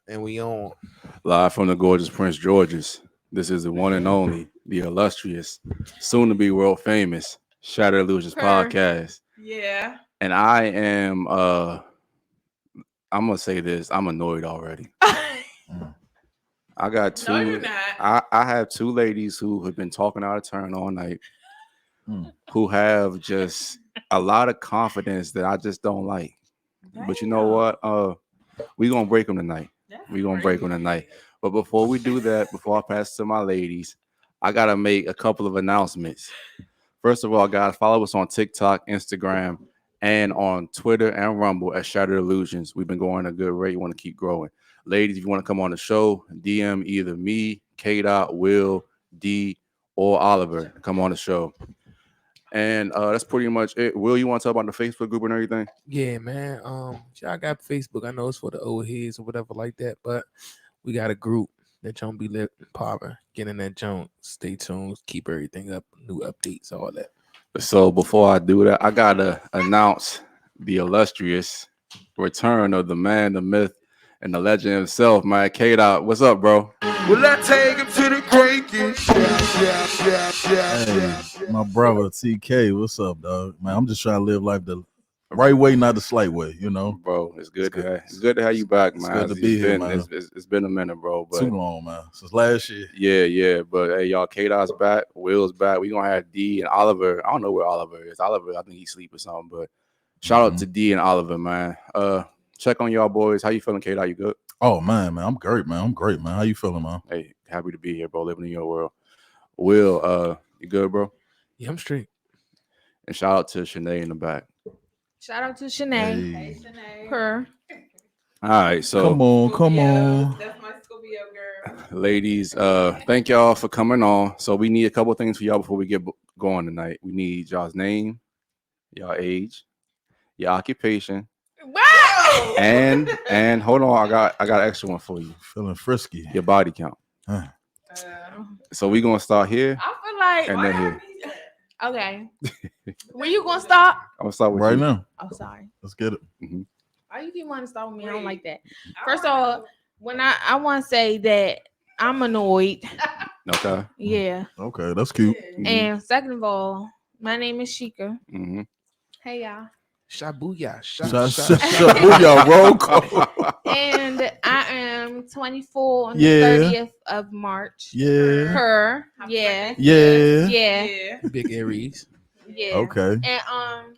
And we on. Live from the gorgeous Prince George's. This is the one and only, the illustrious, soon to be world famous Shattered Illusionz Podcast. Yeah. And I am I'm gonna say this, I'm annoyed already. I got two No, you're not. I have two ladies who have been talking out of turn all night, who have just a lot of confidence that I just don't like. But you know what? We're gonna break them tonight. We're gonna break them tonight. But before we do that, before I pass to my ladies, I gotta make a couple of announcements. First of all, guys, follow us on TikTok, Instagram, and on Twitter and Rumble at Shattered Illusionz. We've been going at a good rate. You want to keep growing. Ladies, if you want to come on the show, DM either me, K. Will, D, or Oliver. Come on the show. And that's pretty much it. Will, you want to talk about the Facebook group and everything? Yeah, man. Y'all got Facebook. I know it's for the old heads or whatever like that, but we got a group that y'all be lit popping. Get in that junk. Stay tuned. Keep everything up. New updates, all that. So before I do that, I gotta announce the illustrious return of the man, the myth, and the legend himself, man. K. What's up, bro? Will I take him to the breaking? Hey, my brother TK, what's up, dog? Man, I'm just trying to live life the right way, not the slight way, you know. Bro, it's good to have you back, man. It's good to be here, man. It's been a minute, bro. But too long, man. Since last year. Yeah. But hey, y'all, K-Dot's back, Will's back. We gonna have D and Oliver. I don't know where Oliver is. Oliver, I think he's asleep or something. But shout out to D and Oliver, man. Check on y'all boys. How you feeling, K-Dot? You good? Oh man, I'm great, man. How you feeling, man? Hey, happy to be here, bro. Living in your world. Will, you good, bro? Yeah, I'm straight. And shout out to Shanae in the back. Shout out to Shanae. Hey. Shanae. Her. All right, so come on. That's my Scorpio girl. ladies, thank y'all for coming on. So we need a couple of things for y'all before we get going tonight. We need y'all's name, y'all age, your occupation, Wow. and hold on, I got an extra one for you. Feeling frisky. Your body count. So we gonna start here I feel like and then here. Okay. Where you gonna start? I'm gonna start with Right you. now. Oh, sorry. Let's get it. Why you keep wanting to start with me? I don't like that. First of all, when I want to say that I'm annoyed. Okay. Yeah. Okay, that's cute. And second of all, my name is Sheikah. Mm-hmm. Hey y'all. Shabuya. Shabuya, roll call. And I am 24 on Yeah. the 30th of March. Yeah. Her. Yeah. Yeah. Yeah. Big Aries. Yeah. Okay. And I'm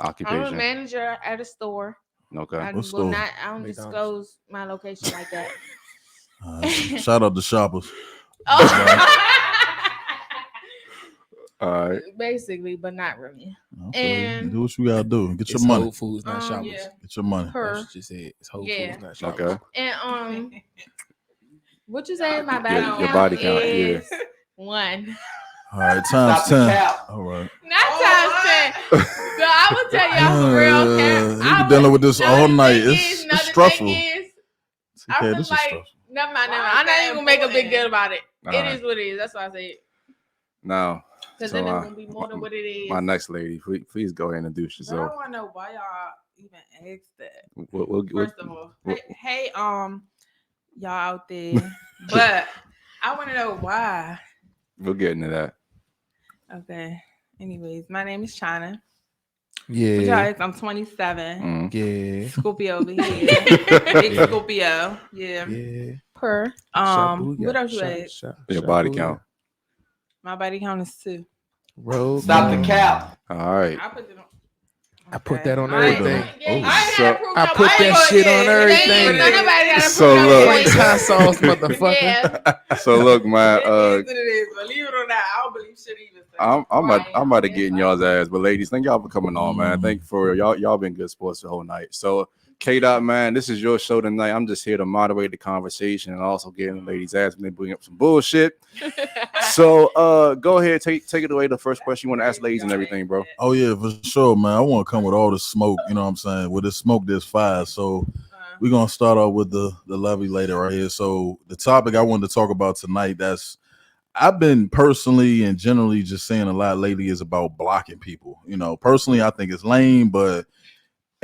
a Occupation. manager at a store. Okay. I What will store? not. I don't McDonald's. disclose my location like that. Shout out to shoppers. Oh. All right. Basically, but not really. Okay. And- Do what you gotta do. Get your It's money. Whole Foods, not shoppers. yeah. Get your money. Her. She just said it's Whole Yeah. Foods, not shoppers. Okay. And what you say? My body Your count body count, is 1. All right, times 10. All right. Not times 10. So I will tell y'all for real. Okay? You been dealing with this all night. It's stressful. I Okay, feel this is like stressful. never mind. I'm not even gonna make a big deal about it. All It right. is what it is. That's why I say it. Now, Because So, then it's gonna be more than what it is. my next lady, please go ahead and introduce But I yourself. want to know why y'all even asked that. We'll First of all, we'll- hey, y'all out there, but I want to know why. we'll get into that. Okay. Anyways, my name is China. Yeah. But y'all asked, I'm 27. Mm. Yeah. Scorpio over here. Big Scorpio. Yeah. Yeah. Per. Shabuya. What else you asked? Your body Shabuya. count. My body count is 2. Road. Stop the cap. All right. I put it on. I put that on I ain't- everything. I put that shit on everything. Nobody gotta So prove look. nothing. Hot sauce, motherfucker. Yeah. So look, man. It is what it is. Believe it or not, I don't believe shit either. I'm about to get in y'all's ass, but ladies, thank y'all for coming on, man. Thank you for y'all been good sports the whole night. So K. Man, this is your show tonight. I'm just here to moderate the conversation and also get in the ladies' ass when they bring up some bullshit. So go ahead, take it away. The first question you want to ask ladies and everything, bro. Oh yeah, for sure, man. I want to come with all the smoke. You know what I'm saying? With the smoke, there's fire. So we're gonna start off with the lovely lady right here. So the topic I wanted to talk about tonight, I've been personally and generally just saying a lot lately is about blocking people. You know, personally, I think it's lame, but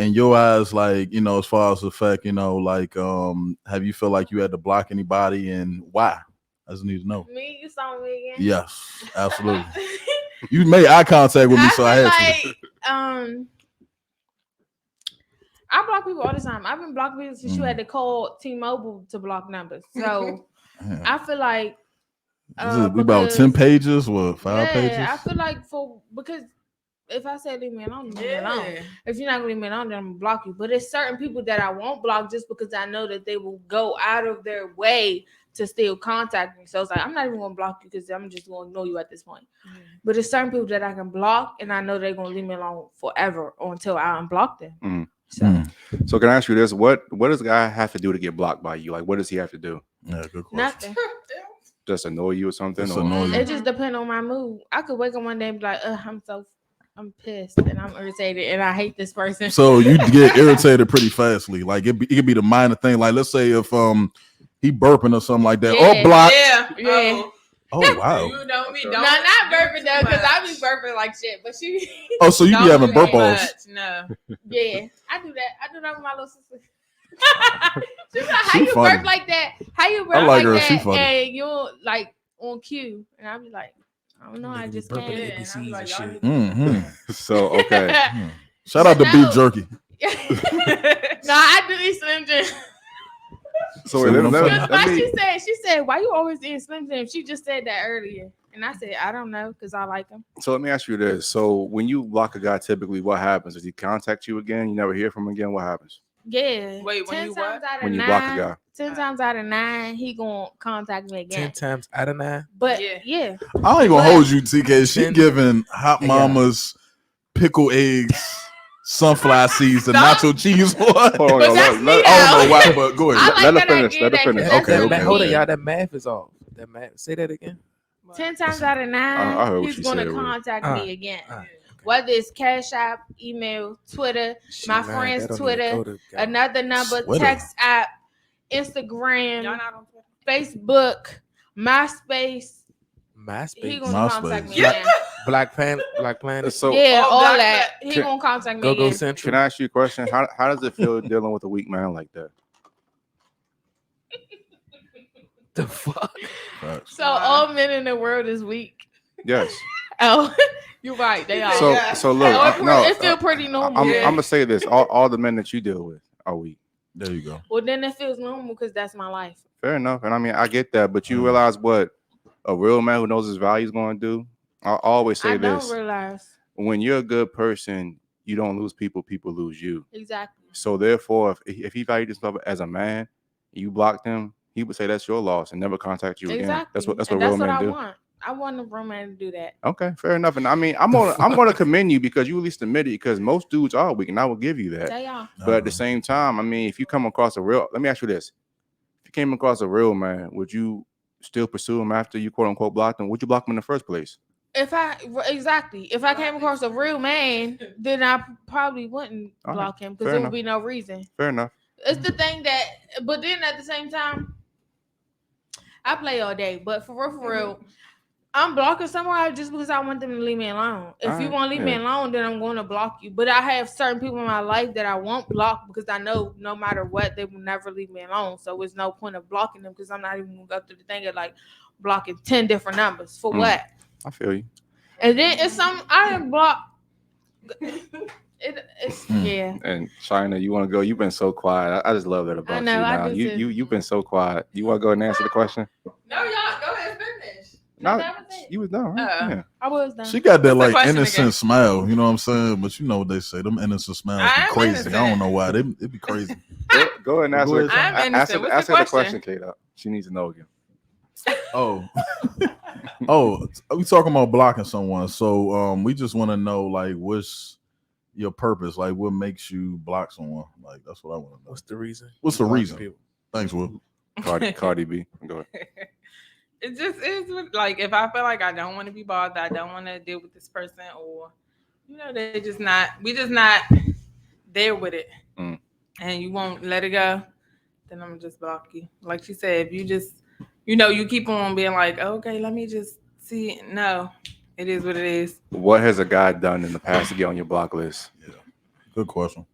in your eyes, like, you know, as far as the fact, you know, like, have you feel like you had to block anybody and why? I just need to know. Me, you saw me again. Yes, absolutely. You made eye contact with me, so I had to. I block people all the time. I've been blocking people since you had to call T-Mobile to block numbers. So I feel like we about 10 pages or 5 pages? I feel like because if I say leave me alone, leave me alone. If you're not gonna leave me alone, then I'm gonna block you. But it's certain people that I won't block just because I know that they will go out of their way to still contact me. So it's like I'm not even gonna block you because I'm just gonna ignore you at this point. But it's certain people that I can block and I know they're gonna leave me alone forever or until I unblock them. So can I ask you this? What does a guy have to do to get blocked by you? Like, what does he have to do? Yeah, good question. Nothing. Just annoy you or something? It just depends on my mood. I could wake up one day and be like, I'm pissed and I'm irritated and I hate this person. So you get irritated pretty fastly. Like it could be the minor thing. Like let's say if he burping or something like that. Yeah. Or block. Yeah. Oh wow. You know me. No, not burping though, because I be burping like shit. But she. Oh, so you be having burp balls? No. Yeah, I do that. I do that with my little sister. She's like, how She you funny. burp like that? How you burp I like like her. that? She funny. And you're like on cue, and I'll be like, I don't know. I just burping can't. ABCs and shit. Mm-hmm. So okay. Shout out to beef jerky. No, I do eat Slim Jim. So She said, why you always eating Slim Jim? She just said that earlier. And I said, I don't know, because I like him. So let me ask you this. So when you block a guy, typically what happens? Does he contact you again? You never hear from him again? What happens? Yeah. Wait, when you what? When you block a guy. 10 times out of 9, he gonna contact me again. 10 times out of 9. But Yeah. yeah. I ain't gonna hold you, TK. She 10. giving hot mamas pickle eggs, sunflower seeds, and nacho cheese. Hold on, But yo, that's me, let- I don't know why, but go I ahead. like let her that I finish, get let her that, 'cause finish. that's Okay, what okay. Hold on, me. y'all. That math is off. That math. Say that again. 10 times out of 9, I heard what he's she gonna said already. contact me again. Okay. Whether it's Cash App, email, Twitter, my friend's Twitter, another number, Twitter. text app, Instagram, Y'all not on Twitter? Facebook, MySpace. He MySpace. gonna MySpace. contact me Yeah. again. Black Planet. So Yeah, Oh, all Black that. Planet. He gonna contact me Go again. Central. can I ask you a question? How does it feel dealing with a weak man like that? The fuck? Facts. So all men in the world is weak. Yes. Oh, you're right. They are. So look, It feel pretty normal. I'm gonna say this: all the men that you deal with are weak. There you go. Well, then it feels normal because that's my life. Fair enough, and I mean I get that, but you realize what a real man who knows his value is going to do. I always say I this: don't realize when you're a good person, you don't lose people; people lose you. exactly. So therefore, if he valued himself as a man, you blocked him, he would say that's your loss and never contact you again. Exactly. That's what And real men I do. want. I want a real man to do that. Okay, fair enough. And I mean, I'm gonna commend you because you at least admit it. Because most dudes are weak, and I will give you that. They are. But at the same time, I mean, if you come across let me ask you this: if you came across a real man, would you still pursue him after you quote unquote blocked him? Would you block him in the first place? If I came across a real man, then I probably wouldn't All right. block him because Fair there enough. would be no reason. Fair enough. It's the thing that, but then at the same time, I play all day. But for real, I'm blocking someone just because I want them to leave me alone. If you Alright, want to leave me yeah. alone, then I'm going to block you. But I have certain people in my life that I won't block because I know no matter what, they will never leave me alone. So there's no point of blocking them because I'm not even going to go through the thing of like blocking 10 different numbers. For what? I feel you. And then it's some I didn't block. Yeah. And China, you want to go? You've been so quiet. I just love that about know, you. I Now do too. you've been so quiet. You want to go and answer the question? No, y'all go ahead and finish. No, that was it. you was done. Right? Yeah. I was done. She got that What's the like question innocent again? smile, you know what I'm saying? But you know what they say, them innocent smiles I be am crazy. innocent. I don't know why. It be crazy. Go ahead and answer. Go ahead. I'm innocent. What's Answer the the question? question, Kate. She needs to know again. Oh, we talking about blocking someone. So we just want to know like what's your purpose? Like what makes you block someone? Like that's what I want to know. What's the reason? What's the Blocking reason? people? Thanks, Will. Cardi B. Go ahead. It just is like if I feel like I don't want to be bothered, I don't want to deal with this person, or we just not there with it, and you won't let it go, then I'm gonna just block you. Like she said, if you just you keep on being like, okay, let me just see. No, it is what it is. What has a guy done in the past to get on your block list? Yeah, good question.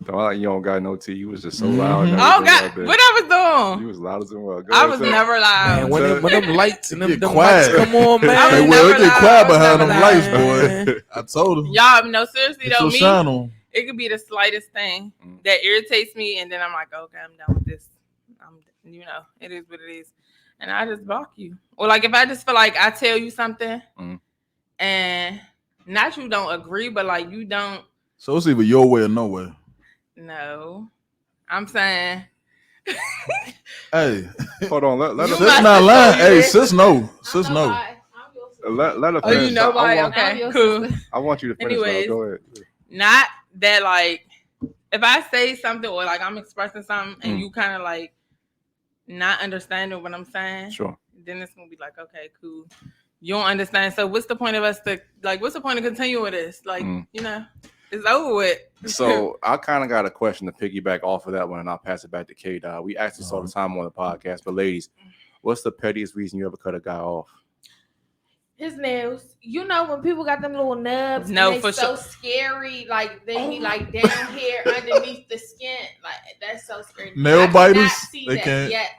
Like you don't got no tea. You was just so loud. and Oh everything God, out there. what I was doing? You was loud as well. Go I ahead, was say it. never loud. Man, when them lights and them Get mics quiet. come on, man. I was Hey, well, never it get lied. quiet I was behind them never lights, lying. boy. I told him. Y'all, no, seriously Get though, your me, shine on. it could be the slightest thing that irritates me, and then I'm like, okay, I'm done with this. It is what it is, and I just block you. Or like if I just feel like I tell you something, and not you don't agree, but like you don't. So it's either your way or no way. No, I'm saying. Hey, Hold on. Let You her sis must not have lying. told you Hey, this. sis no. Sis no. let her Oh, you finish. know why? I'm Okay, your cool. I want you to finish. Anyways. Go ahead. Not that like if I say something or like I'm expressing something and you kind of like not understanding what I'm saying, Sure. then it's gonna be like, okay, cool. You don't understand. So what's the point of us to like? What's the point of continuing with this? Like, it's over with. So I kind of got a question to piggyback off of that one, and I'll pass it back to K-Dot. We ask this all the time on the podcast, but ladies, what's the pettiest reason you ever cut a guy off? His nails. You know when people got them little nubs, No, and they for so sure. scary. Like they be like down here underneath the skin. Like that's so scary. Nail I cannot biters? see They that can't. yet.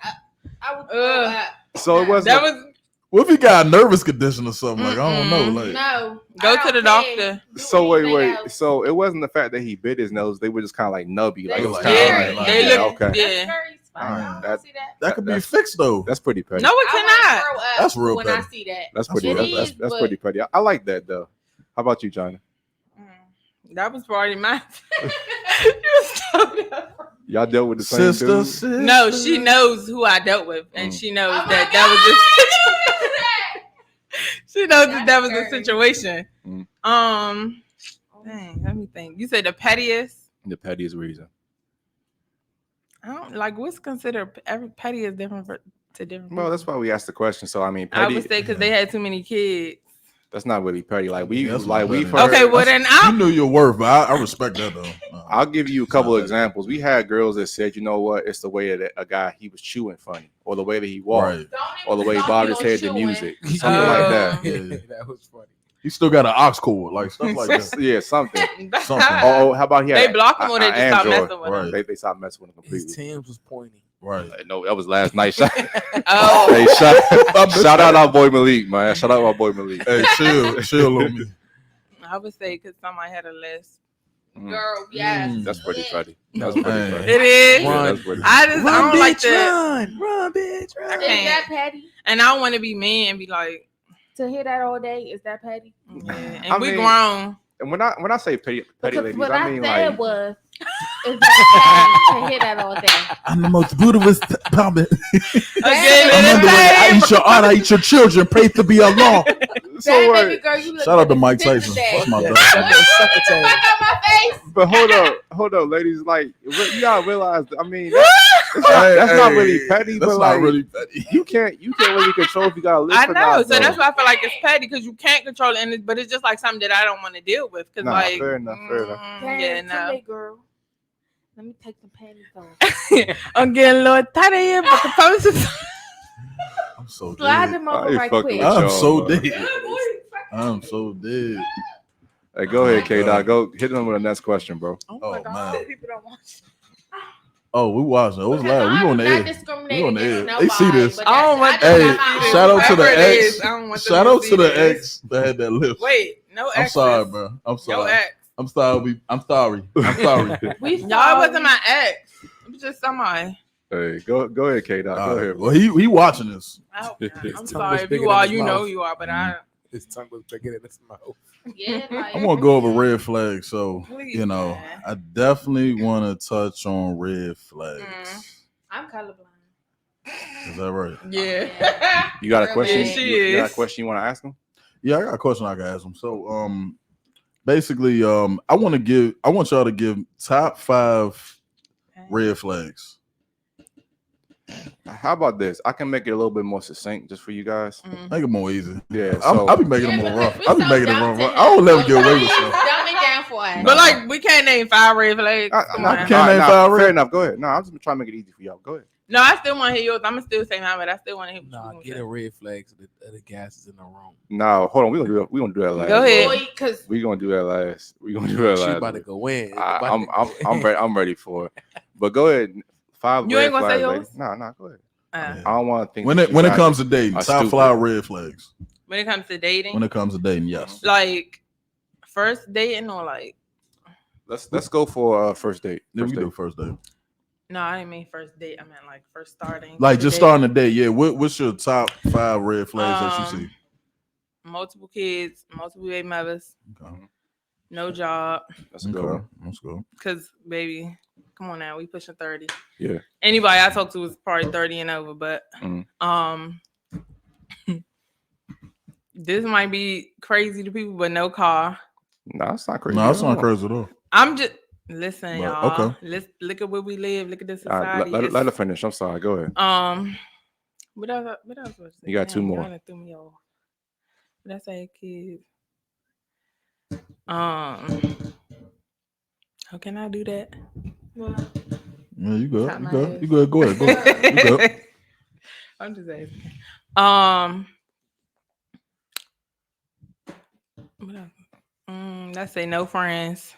I would throw up. So it wasn't. That was What if he got a nervous condition or something? Like, I don't know. Like, No. Go I to don't the care. doctor. Do So anything wait. else. So it wasn't the fact that he bit his nose; they were just kind of like nubby. Like it was like, kind Yeah, of like, they yeah, look. okay. Yeah. That's very spicy. I don't That- see that. that could be that's- fixed though. That's pretty petty. No, it I cannot. wanna throw up That's real when petty. I see that. That's pretty. It That's is, that's but- pretty petty. I like that though. How about you, China? That was already mine. Y'all dealt with the same dude? Sister. No, she knows who I dealt with, and she knows Oh my that God. was just. She knows That's that was the scary. situation. Mm. Dang, let me think. You said the pettiest. The pettiest reason. I don't like what's considered every petty is different to different. Well, that's people. why we asked the question. So I mean, I petty. would say because they had too many kids. That's not really petty. Like we, Yeah, that's like not we've petty. heard. Okay, well then You I knew your worth, but I respect that though. I'll give you a couple not of examples. We had girls that said, you know what, it's the way that a guy he was chewing funny, or the way that he walked, Right. or the way he bobbed his head to music, something Oh. like that. Yeah. That was funny. He still got an aux cord, like stuff like that. Yeah, something. Something. Oh, how about he had They block him or they a just stop Android. messing with Right. him. They stopped messing with him His completely. Tim's was pointy. Right. No, that was last night. Shout Oh, hey, shout out our boy Malik, man. Shout out our boy Malik. Hey, chill on me. I would say because somebody had a list. Girl, yes. That's pretty Yeah. funny. That's pretty Hey. funny. It is. Yeah, that's pretty I just I don't like that, Run, bitch, run. I Is that can't. petty? And I want to be mean and be like, To hear that all day, is that petty? yeah. And I we mean, grown. And when I say petty Because ladies, what I I mean said like was, is that petty to hear that all day? I'm the most beautiful puppet. Again, I'm it's in the way. I petty. eat your art. I eat your children. Pray to be Allah. so That what? baby girl, you look Shout out to like Mike a Tyson. stitch That's my Yeah, dog. suck it, suck it, Fuck Tony. out my face. But hold up, ladies. Like you gotta realize. I mean, that's not really petty. That's but not like, really petty. you can't really control if you gotta live I for know, not, so though. that's why I feel like it's petty because you can't control it, but it's just like something that I don't want to deal with. Because Nah, like, fair enough. Damn, yeah, come no. here, girl. Let me take the panties off. I'm getting a little tight of here, but the police is. I'm so Slide dead. them I over ain't right fucking quick. with I'm y'all, so bro. dead. I'm so dead. Hey, go ahead, K-Dot. Go hit them with the next question, bro. Oh Oh, my god, man. people don't watch. Oh, we watching. It was Because live. We I'm on the not air. discriminating We on the against air. They see nobody, this. but I don't want that's- I just Hey, got my own- shout out to Whoever the it ex. is, I don't want them Shout to out see to the this. ex that had that lift. Wait, no I'm exes. sorry, bro. I'm No sorry. ex. I'm sorry. I'm sorry. I'm sorry. We Y'all sorry. wasn't my ex. It was just somebody. Hey, go ahead, K-Dot. Go ahead, bro. Well, he watching this. I'm His tongue sorry was if bigger you than are. his You know mouth. you are, but I. His tongue was bigger than his mouth. Yeah, like, I'm gonna go over red flags. So Please, you know, man. I definitely want to touch on red flags. I'm colorblind. Is that right? Yeah. You got a question? Yeah, she You got a is. question you want to ask him? Yeah, I got a question I can ask him. So, basically, I want y'all to give top 5 red flags. How about this? I can make it a little bit more succinct just for you guys. Make it more easy. Yeah. So I'll be making it Yeah, more rough. because I'll be we making so it more dumb to rough. him. I don't let him get away with stuff. Dumb it down for us. But like, we can't name 5 red flags. Come on. can't name five fair red. enough. Go ahead. No, I'm just trying to make it easy for y'all. Go ahead. No, I still want to hear yours. I'm gonna still say mine, but I still want to hear. Nah, get a red flags of the gases in the room. No, hold on. We're gonna do that last. Go ahead. Boy, cause We're gonna do that last. We're gonna do that She last. about to go in. I'm ready for it. But go ahead. 5 You red ain't gonna say flags, yours? baby. Nah, go ahead. Uh, I don't want to think When it comes to dating, top 5 red flags. when it comes to dating, When it comes to dating, yes. like first dating or like. Let's go for first date. Yeah, we First can do date. first date. No, I didn't mean first date. I meant like first starting. Like the just date. starting the day. Yeah. What's your top 5 red flags that you see? Multiple kids, multiple baby mothers, Okay. no job. That's a good one. Let's go. Cause baby, come on now, we pushing 30. Yeah. Anybody I talk to is probably 30 and over, but this might be crazy to people, but no car. No, it's not crazy. No, it's not crazy at all. I'm just listen, But, y'all. okay. Let's look at where we live. Look at the All right, society. let her finish. I'm sorry. Go ahead. What else? What else was it? You got 2 Damn, more. y'all done threw me off. What I say, kids? How can I do that? Yeah, you good. Top You my good. head. You good. Go ahead. Go ahead. You good. I'm just asking. What else? Let's say no friends.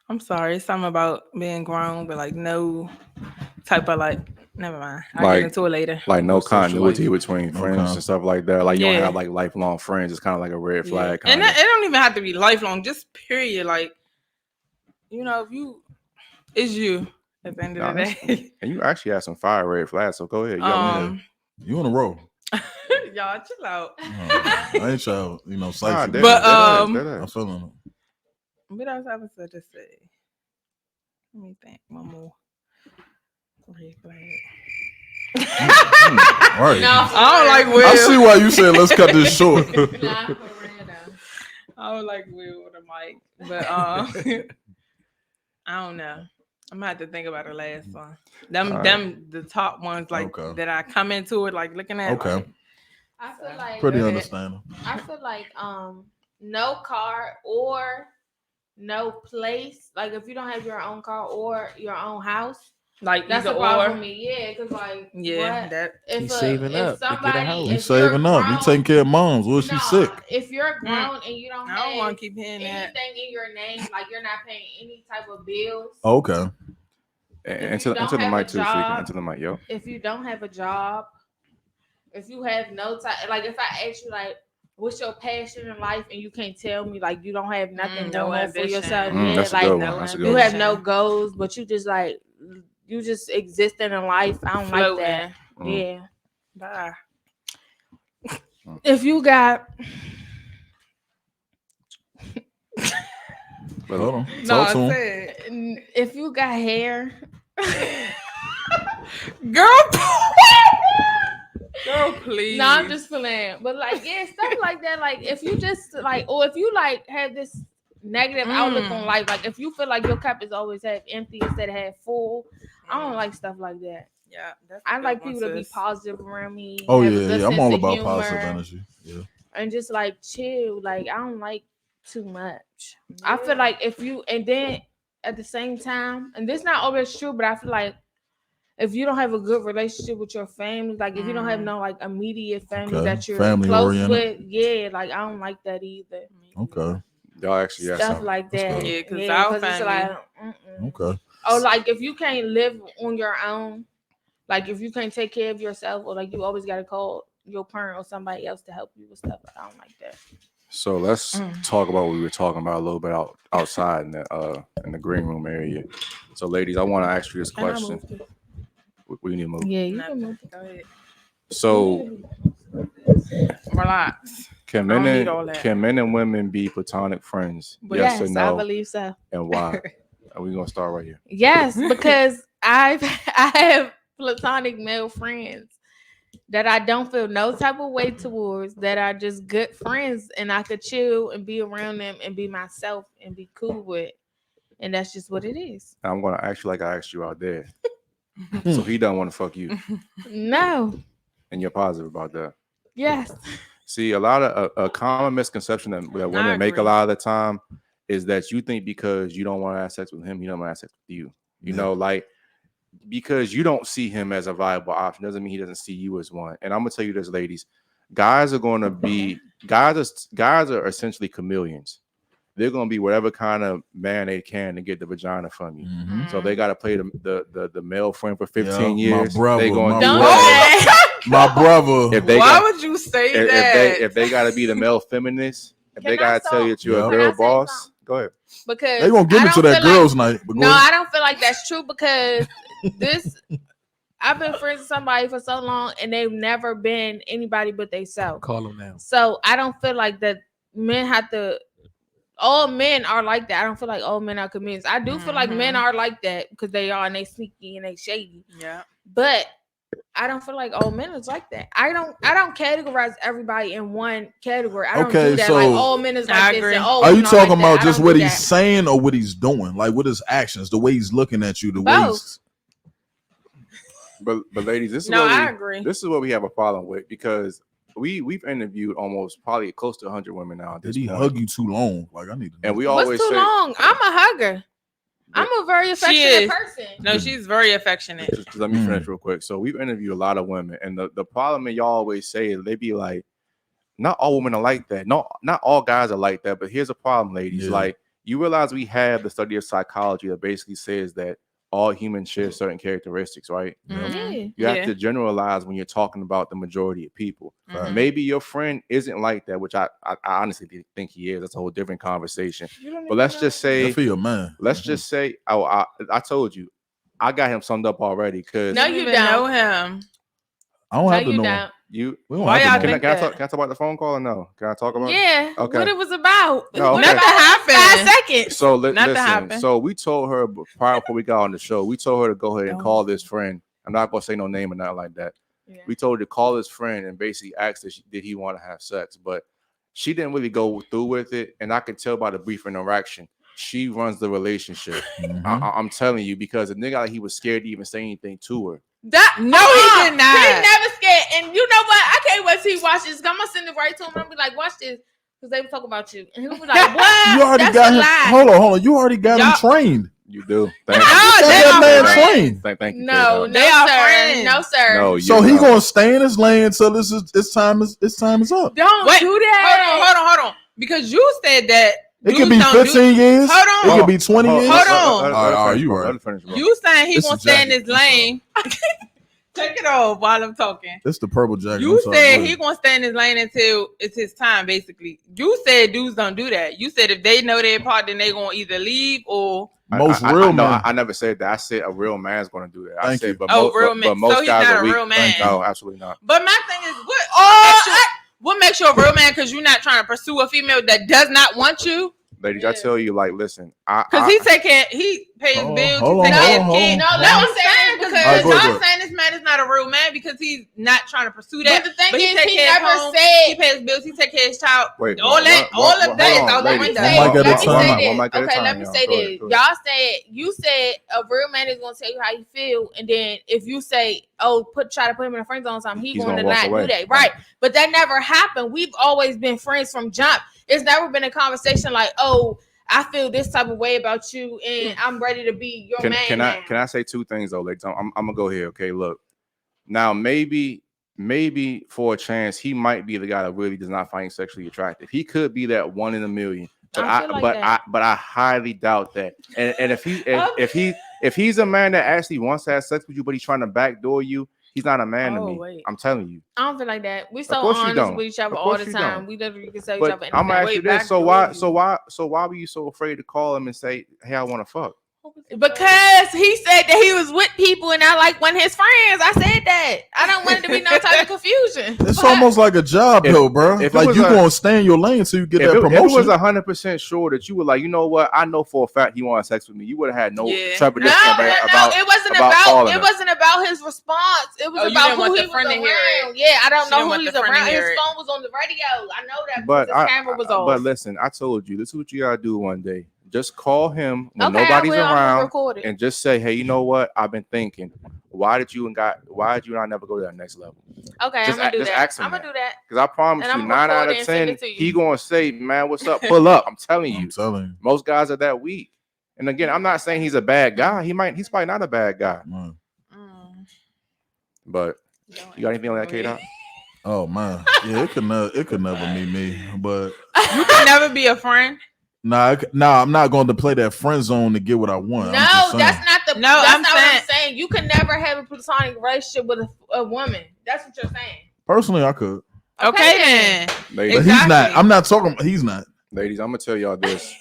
I'm sorry. It's something about being grown, but like no type of like. Never mind. I'll Like- get into it later. Like no No social continuity life. between No friends con- and stuff like that. Like you don't Yeah. have like lifelong friends. It's kind of like a red Yeah. flag. And Kinda. it don't even have to be lifelong. Just period. Like, you know, if you, it's you at the end of the Nah, day. And you actually have some fire red flags. So go ahead. You on a roll. Y'all chill out. I ain't y'all, Nah, psychic. But, I'm dead feeling it. What else I was supposed to say? Let me think. One more. Red flag. All right. no, I don't like Will. I see why you said let's cut this short. Nah, for real though. I don't like Will with a mic, but I don't know. I'm gonna have to think about the last one. Them the top ones like Okay. that I come into it like looking at. Okay. Like, I feel like Pretty Go ahead. understandable. I feel like no car or no place. Like if you don't have your own car or your own house, like that's either a problem or. for me. Yeah, because like Yeah, what? that If He's saving up to get a somebody, house. You if you're saving up. You grown- taking care of moms. What if she's Nah, sick? If you're grown and you don't I don't want have to keep hearing that. anything in your name, like you're not paying any type of bills. Okay. Into you don't the have mic a too, freaking. job- Into the mic, yo. If you don't have a job, if you have no time, like if I ask you like, what's your passion in life, and you can't tell me, like you don't have nothing No going on for ambition. yourself, That's a like good one. That's a good you one. have no goals, but you just like you just existing in life. I don't like that. Floating. Yeah. Bye. If you got Hold on. No, Talk to him. if you got hair, Girl, please. no, I'm just playing. But like, yeah, stuff like that. Like, if you just like, or if you like have this negative outlook on life, like if you feel like your cup is always half empty instead of half full, I don't like stuff like that. Yeah, that's I a good like one, people to be sis. positive around me. Oh have a yeah, good yeah. I'm sense all of about humor, positive energy. Yeah. and just like chill. Like I don't like too much. I feel like if you and then at the same time, and this not always true, but I feel like if you don't have a good relationship with your family, like if you don't have no like immediate family Okay. that you're Family close oriented. with, yeah, like I don't like that either. Okay. Y'all actually have Stuff something. like That's that. good. Yeah, 'cause our it's family- like, Okay. oh, like if you can't live on your own, like if you can't take care of yourself, or like you always gotta call your parent or somebody else to help you with stuff. I don't like that. So let's talk about what we were talking about a little bit outside in the green room area. So, ladies, I want to ask you this Can I question. move this? We need to move. Yeah, you Nothing. can move. Go ahead. So, Relax. can I don't men need all that. and women be platonic friends? But yes or I no? believe so. And why? Are we gonna start right here? Yes, because I have platonic male friends that I don't feel no type of way towards, that are just good friends, and I could chill and be around them and be myself and be cool with. And that's just what it is. I'm gonna ask you like I asked you out there. So he doesn't want to fuck you, No. and you're positive about that. Yes. See, a lot of a common misconception that women make a agree. lot of the time is that you think because you don't want to have sex with him, he don't want to have sex with you. You know, like because you don't see him as a viable option doesn't mean he doesn't see you as one. And I'm gonna tell you this, ladies, guys are essentially chameleons. They're gonna be whatever kind of man they can to get the vagina from you. Mhm. So they gotta play the male friend for 15 Yeah, years. my brother, They gonna my do Don't brother. that. My brother. If they Why got- would you say that? if they gotta be the male feminist, if Can they gotta I tell you that you're Yeah. a Can I girl say boss, something? go ahead. Because They gonna give I me to don't that feel girls' night. But go No, ahead. I don't feel like that's true because this. I've been friends with somebody for so long and they've never been anybody but themselves. Call them now. So I don't feel like that men have to. All men are like that. I don't feel like all men are chameleons. I do feel like men are like that because they are and they sneaky and they shady. Yeah. But I don't feel like all men is like that. I don't categorize everybody in one category. I don't Okay, do that. so- Like all men is I like this. agree. And all Are you women talking like that. about I just don't what do he's that. saying or what he's doing? Like with his actions, the way he's looking at you, the way he's Both. But ladies, this is No, what I agree. This is what we have a problem with because we've interviewed almost probably close to 100 women now. At this did he point. hug you too long? Like I need to know. And we What's always too say, long? I'm a hugger. I'm a very affectionate is. person. No, she's very affectionate. just let me finish real quick. So we've interviewed a lot of women, and the problem that y'all always say is they be like, not all women are like that. No, not all guys are like that. But here's a problem, ladies. Yeah. Like you realize we have the study of psychology that basically says that all humans share certain characteristics, right? Mhm. You have Yeah. to generalize when you're talking about the majority of people. Mhm. Maybe your friend isn't like that, which I honestly think he is. That's a whole different conversation. But let's just say, Good for your man. let's just say, I told you, I got him summed up already because No, You you even don't. know him. I don't No, have to you know. don't. you. We don't Why have y'all to know. think Can I that? talk about the phone call or no? Can I talk about it? Yeah. Okay. What it was about. No, What okay. about Nothing happened. 5 seconds? So Nothing listen. happened. So we told her prior before we got on the show, we told her to go ahead and call this friend. I'm not gonna say no name or nothing like that. Yeah. We told her to call his friend and basically ask her, did he want to have sex? But she didn't really go through with it, and I could tell by the brief interaction. She runs the relationship. Mhm. I'm telling you, because the nigga, he was scared to even say anything to her. That, No, he did not. He never scared. And you know what? I can't wait till he watch this. I'm gonna send it right to him and I'll be like, watch this. Because they will talk about you. And he'll be like, what? You already That's got a him. lie. Hold on. You already got him Y'all- trained. You do. Thank No, you. Got they that are man friends. trained. Thank you. No, K-Dog. no, They are sir. friends. No, sir. No, So you're he not. gonna stay in his lane until his time is up. Don't Wait, do that. Hold on. Because you said that It could dudes be don't do- 15 years. Hold on. It could be 20 years. Hold on. All right, you right. You saying he This gonna is stay in Jackie. his lane. Take it off while I'm talking. This the purple jacket. You I'm sorry, said go he ahead. gonna stay in his lane until it's his time, basically. You said dudes don't do that. You said if they know their part, then they gonna either leave or Most real no, men. I never said that. I said a real man's going to do that. I Thank said, you. but Oh, most, real but, man. but most So he's guys not are a weak. real man. No, absolutely not. But my thing is, what makes you a real man? Because you're not trying to pursue a female that does not want you. Ladies, I tell you, like, listen, Because he pays Hold on, bills, hold he on, takes care hold of on, kids. No, hold let on. me say this Because because All right, go ahead, y'all go ahead. saying this man is not a real man because he's not trying to pursue But that. the thing But is, take he care of never home, said. he pays bills, he take care of his child. Wait, all of that hold is on, out the ladies. window. One mic at a Let me time. say One this. mic at a Okay, time, let me y'all. say Go ahead, this. go ahead. Y'all said you said a real man is gonna tell you how you feel, and then if you say, "Oh, try to put him in a friend zone," something, he's going to walk not away. do that, right? But that never happened. We've always been friends from jump. It's never been a conversation like, "Oh, I feel this type of way about you, and I'm ready to be your man." Can I say two things though, ladies? I'm gonna go here. Okay, look. Now maybe for a chance he might be the guy that really does not find you sexually attractive. He could be that one in a million. But I feel like that. I highly doubt that. And if he's a man that actually wants to have sex with you, but he's trying to backdoor you, he's not a man to Oh, me. wait. I'm telling you. I don't feel like that. We so course you honest don't. with each other Of all course the you time. don't. We literally can say each But other. I'm gonna ask you Wait, this. So why were you so afraid to call him and say, "Hey, I want to fuck"? Because he said that he was with people and I like one of his friends. I said that. I don't want it to be no type of confusion. It's But- almost like a job, though, bro. if it Like was you a- gonna stay in your lane till you get that If it promotion. was 100% sure that you were like, you know what, I know for a fact he wanted sex with me, you would have had no Yeah. trepidation No, about it wasn't about calling about. It him. wasn't about his response. It was Oh, you about didn't want who the he was friend to hear it. around. Yeah, I don't She know didn't who want he's the friend to around. His hear it. phone was on the radio. I know that But because his camera was off. But listen, I told you this is what you gotta do one day. Just call him when Okay, nobody's I'm gonna around record it. and just say, hey, you know what? I've been thinking. Why did you not never go to that next level? Okay, just I'm gonna do just that. ask him I'm gonna that. do that. Because I promise And you, I'm 9 out record it of and send 10, it to you. he gonna say, man, what's up? Pull up. I'm telling you. I'm telling you. Most guys are that weak. And again, I'm not saying he's a bad guy. He's probably not a bad guy. Man. But you got anything on that, K-Dot? Oh man, yeah, it could never be me. But You can never be a friend. nah, I'm not going to play that friend zone to get what I want. No, I'm just saying. that's not the. No, that's I'm not what saying- I'm saying. You can never have a platonic relationship with a woman. That's what you're saying. Personally, I could, Okay then. Ladies, but he's not. Exactly. I'm not talking. He's not. ladies, I'm gonna tell y'all this.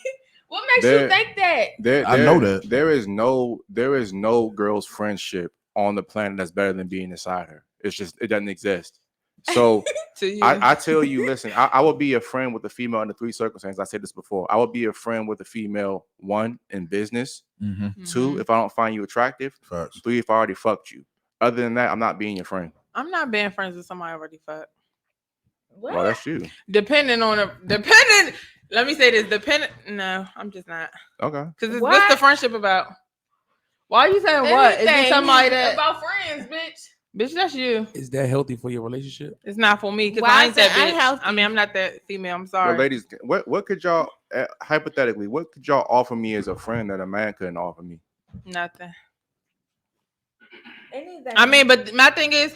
What makes There- you think that? I know that. there is no girl's friendship on the planet that's better than being inside her. It's just it doesn't exist. So To you. I tell you, listen, I would be a friend with a female in the three circumstances. I said this before. I would be a friend with a female, 1, in business, Mm-hmm. 2, if I don't find you attractive, Facts. 3, if I already fucked you. Other than that, I'm not being your friend. I'm not being friends with somebody I already fucked. What? Well, that's you. Let me say this. No, I'm just not. Okay. Because What? what's the friendship about? Why are you saying what? Is it Anything somebody that about friends, bitch? bitch, that's you. Is that healthy for your relationship? It's not for me because Why I is ain't that it bitch. unhealthy? I mean, I'm not that female. I'm Well, sorry. ladies, what could y'all hypothetically, what could y'all offer me as a friend that a man couldn't offer me? Nothing. Anything. I mean, but my thing is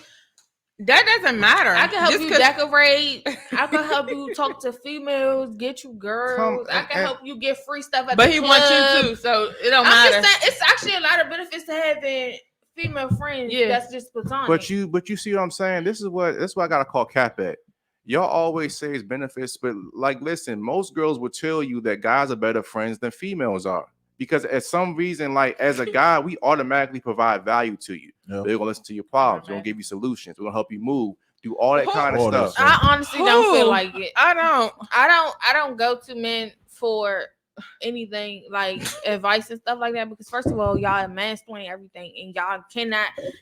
that doesn't matter. I can help Just you 'cause- decorate. I can help you talk to females, get you girls. I can and- help you get free stuff at But the he club. wants you too, so it don't I'm matter. just saying, it's actually a lot of benefits to having female friends. Yeah. That's just platonic. But you see what I'm saying? That's what I gotta call cap at. Y'all always say it's benefits, but like, listen, most girls will tell you that guys are better friends than females are. Because at some reason, like as a guy, we automatically provide value to you. Yep. We're gonna listen to your problems. We're gonna give you solutions. We're gonna help you move. Do all that kind of All that stuff. stuff. I honestly don't feel Who? like it. I I don't go to men for anything like advice and stuff like that because first of all, y'all mansplaining everything and y'all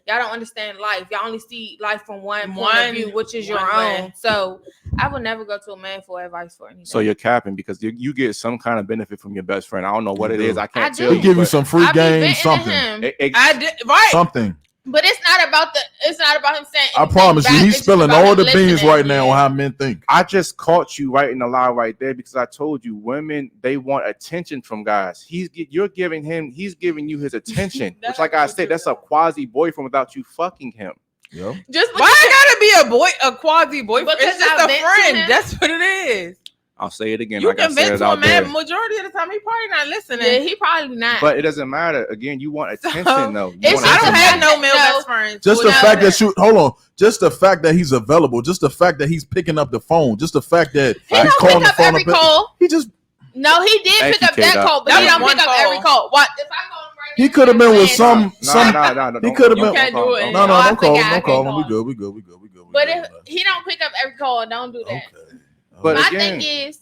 don't understand life. Y'all only see life from one point of view, which is your one own. way. So I would never go to a man for advice for anything. So you're capping because you get some kind of benefit from your best friend. I don't know what You it do. is. I can't I tell do. you. He give you but some free I be game, venting to something, him, I did right. something. but it's not about him saying. I anything promise you, back. he's It's just spilling about all him the beans listening. right now on how men think. I just caught you right in the lie right there because I told you women, they want attention from guys. He's giving you his attention. That's Which, like I so said, true. that's a quasi boyfriend without you fucking him. Yep. Just because Why I gotta be a quasi boyfriend? Because It's just I a vent to friend. him. That's what it is. I'll say it again. You like I can said vent it to a out there. man majority of the time. He probably not listening. yeah, he probably not. But it doesn't matter. Again, you want attention though. You it's want I just don't attention. have no male No. best friends. Just Well, the no, fact that hold on, just the fact that he's available, just the fact that he's picking up the phone, just the fact that he he's don't calling pick the up phone every up. call. He just No, he did Thank pick you, up that K-Dot. call, but That he was don't one pick up call. every call. What if I call him right he now, could have been with man, some. No. He could have You been. can't do it. No, Oh, I don't call him. forgot. Don't call him. I We can good. We good. We good. We good. But if he don't pick up every call, don't do that. Okay. But My again- thing is,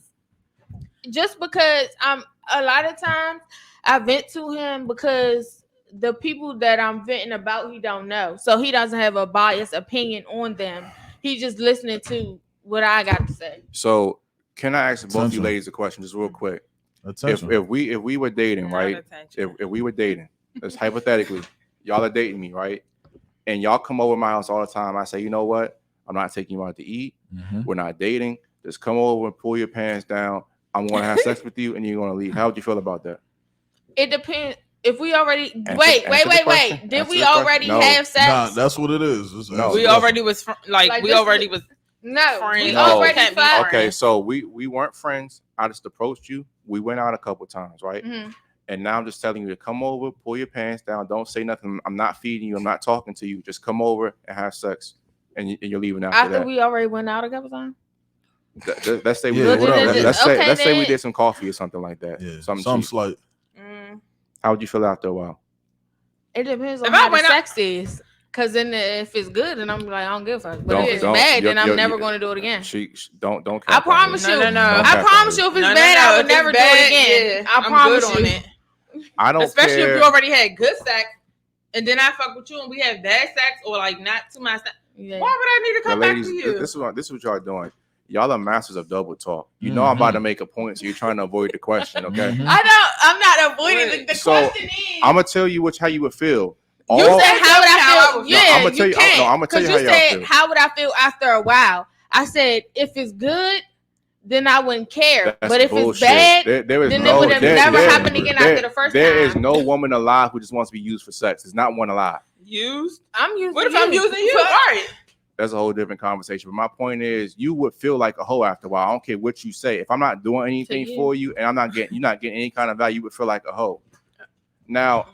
just because I'm a lot of times I vent to him because the people that I'm venting about he don't know, so he doesn't have a biased opinion on them. He's just listening to what I got to say. So can I ask both of you Attention. ladies a question just real quick? Attention. If we were dating, not right? attention. If we were dating, let's hypothetically, y'all are dating me, right? And y'all come over my house all the time. I say, you know what? I'm not taking you out to eat. Mhm. We're not dating. Just come over and pull your pants down. I'm going to have sex with you, and you're going to leave. How would you feel about that? It depends. If we already Answer wait, the question. did Answer we the question. already No. have sex? Nah, that's what it is. No. We already was Like we this already is- was. no, Friends. we No. already Can't be fucked. Okay, so we weren't friends. I just approached you. We went out a couple times, right? Mhm. And now I'm just telling you to come over, pull your pants down, don't say nothing. I'm not feeding you. I'm not talking to you. Just come over and have sex, and you're leaving after After that. we already went out a couple times. Let's say we Yeah, did, whatever. let's Okay, say let's say we then. did some coffee or something like that. Yeah, Something some cheap. slight. How would you feel after a while? It depends on If I how the went out- sex is. Cause then if it's good, then I'm like, I don't give a fuck. But Don't- if it's don't- bad, then you're- I'm never you're- going to do it again. Don't. I cap on promise me. you. No. Don't I cap on promise me. you, if it's No, bad, I would if it's never do bad, it again. yeah, I I'm promise good on you. it. I don't Especially care. if you already had good sex, and then I fuck with you and we have bad sex or like not too much sex. Yeah. Why would I need to The come back ladies, to you? this is what y'all are doing. Y'all are masters of double talk. You know I'm about to make a point, so you're trying to avoid the question. Okay, Mhm. I'm not avoiding the So, question is. I'm gonna tell you how you would feel. You All- said how would I feel? No, Yeah, I'ma tell you- can't. no, I'ma tell you 'Cause how y'all said feel. how would I feel after a while? I said if it's good, then I wouldn't care. That's but if bullshit. it's bad, there is then it no, would have never happened again after the first There time. is no woman alive who just wants to be used for sex. There's not one alive. Used? I'm using. What if I'm using you? Right. That's a whole different conversation. But my point is, you would feel like a hoe after a while. I don't care what you say. If I'm not doing anything for you, and you're not getting any kind of value, you would feel like a hoe. Now,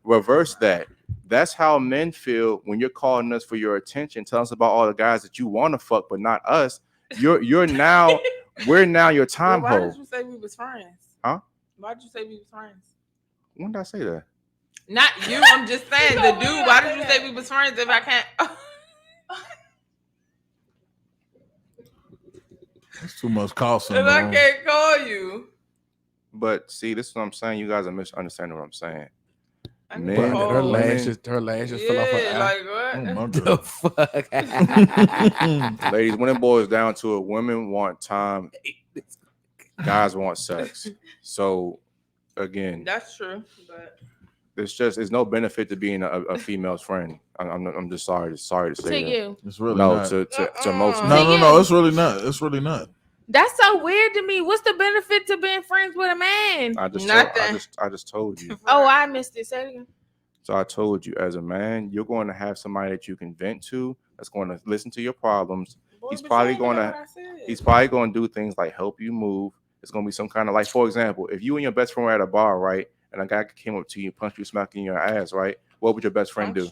reverse that. That's how men feel when you're calling us for your attention, telling us about all the guys that you want to fuck, but not us. We're now your time hoe. Why did you say we was friends? Huh? Why did you say we was friends? When did I say that? Not you. I'm just saying the dude. Why did you say we was friends if I can't? It's too much costing. If I can't call you. But see, this is what I'm saying. You guys are misunderstanding what I'm saying. Men, her lashes fell off her eye. Like what? Oh my The fuck? Ladies, when it boils down to it, women want time, guys want sex. So again, That's true. But it's no benefit to being a female's friend. I'm just sorry to say To that. you. It's really No, not. to most men. No. It's really not. It's really not. That's so weird to me. What's the benefit to being friends with a man? I just told you. Oh, I missed it. Say it again. So I told you, as a man, you're going to have somebody that you can vent to, that's going to listen to your problems. He's probably going to do things like help you move. It's going to be some kind of, like, for example, if you and your best friend were at a bar, right, and a guy came up to you, punched you, smacked you in your ass, right, what would your best friend do?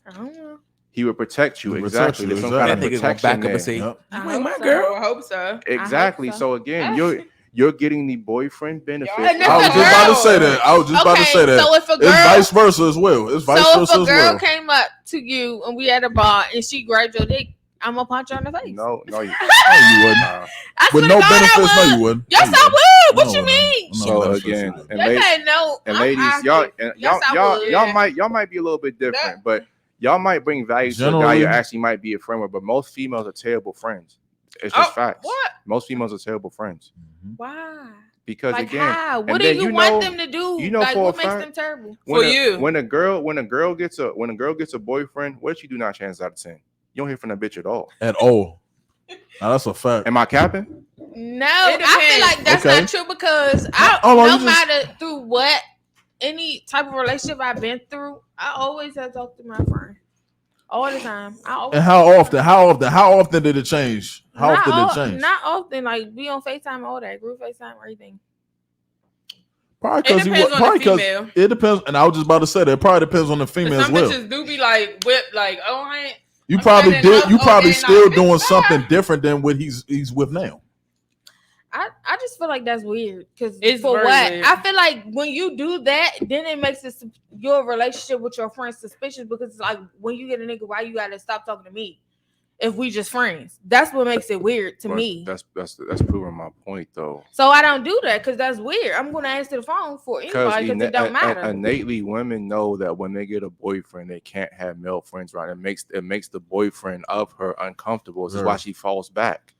I don't know. He would protect you. He would Exactly. protect you, There's some kind of That nigga's gonna protection back up and there. say, Yep. I "You ain't my hope so. girl." I hope so. Exactly. so. So again, you're getting the boyfriend benefit. And I was if a just about to girl- say that. So if a girl, It's vice versa as well. It's vice so versa if a as girl well. came up to you and we at a bar and she grabbed your dick, I'm gonna punch her in the face. No, you No, you wouldn't. nah. I swear With to no God, benefits, I no, would. you wouldn't. Yes, No, I you would. What No, you no, mean? no So benefits, again, you and Yes, ladies, I know. and I'm ladies, positive. Yes, I would. y'all might be a little bit different, but y'all might bring value to a guy you actually might be a friend with. But most females are terrible friends. It's just facts. What? Most females are terrible friends Why? because Like again, how? and What do then you want them to do? you know Like for what a makes fact- them terrible? when a girl gets a boyfriend, what does she do 9 chances out of 10? You don't hear from that bitch at all. At all. Now, that's a fact. Am I capping? No, It I feel depends. like that's Okay. not true because no matter through what any type of relationship I've been through, I always have talked to my friend all the time. And how often did it change? How often did it change? Not often. Like be on FaceTime, all that group FaceTime, everything. Probably It because depends on the female. it depends. And I was just about to say that it probably depends on the female as Some well. bitches do be like whipped, like I ain't. You I'm probably standing did. up, You probably okay, still nah, doing bitch, something different than what he's with now. I just feel like that's weird because It's for very what weird. I feel like when you do that, then it makes your relationship with your friends suspicious because it's like when you get a nigga, why you gotta stop talking to me if we just friends? That's what makes it weird to But me. That's proving my point though. So I don't do that because that's weird. I'm gonna answer the phone for anybody because it don't matter. Innately, women know that when they get a boyfriend, they can't have male friends around. It makes the boyfriend of her uncomfortable. This is why she falls back.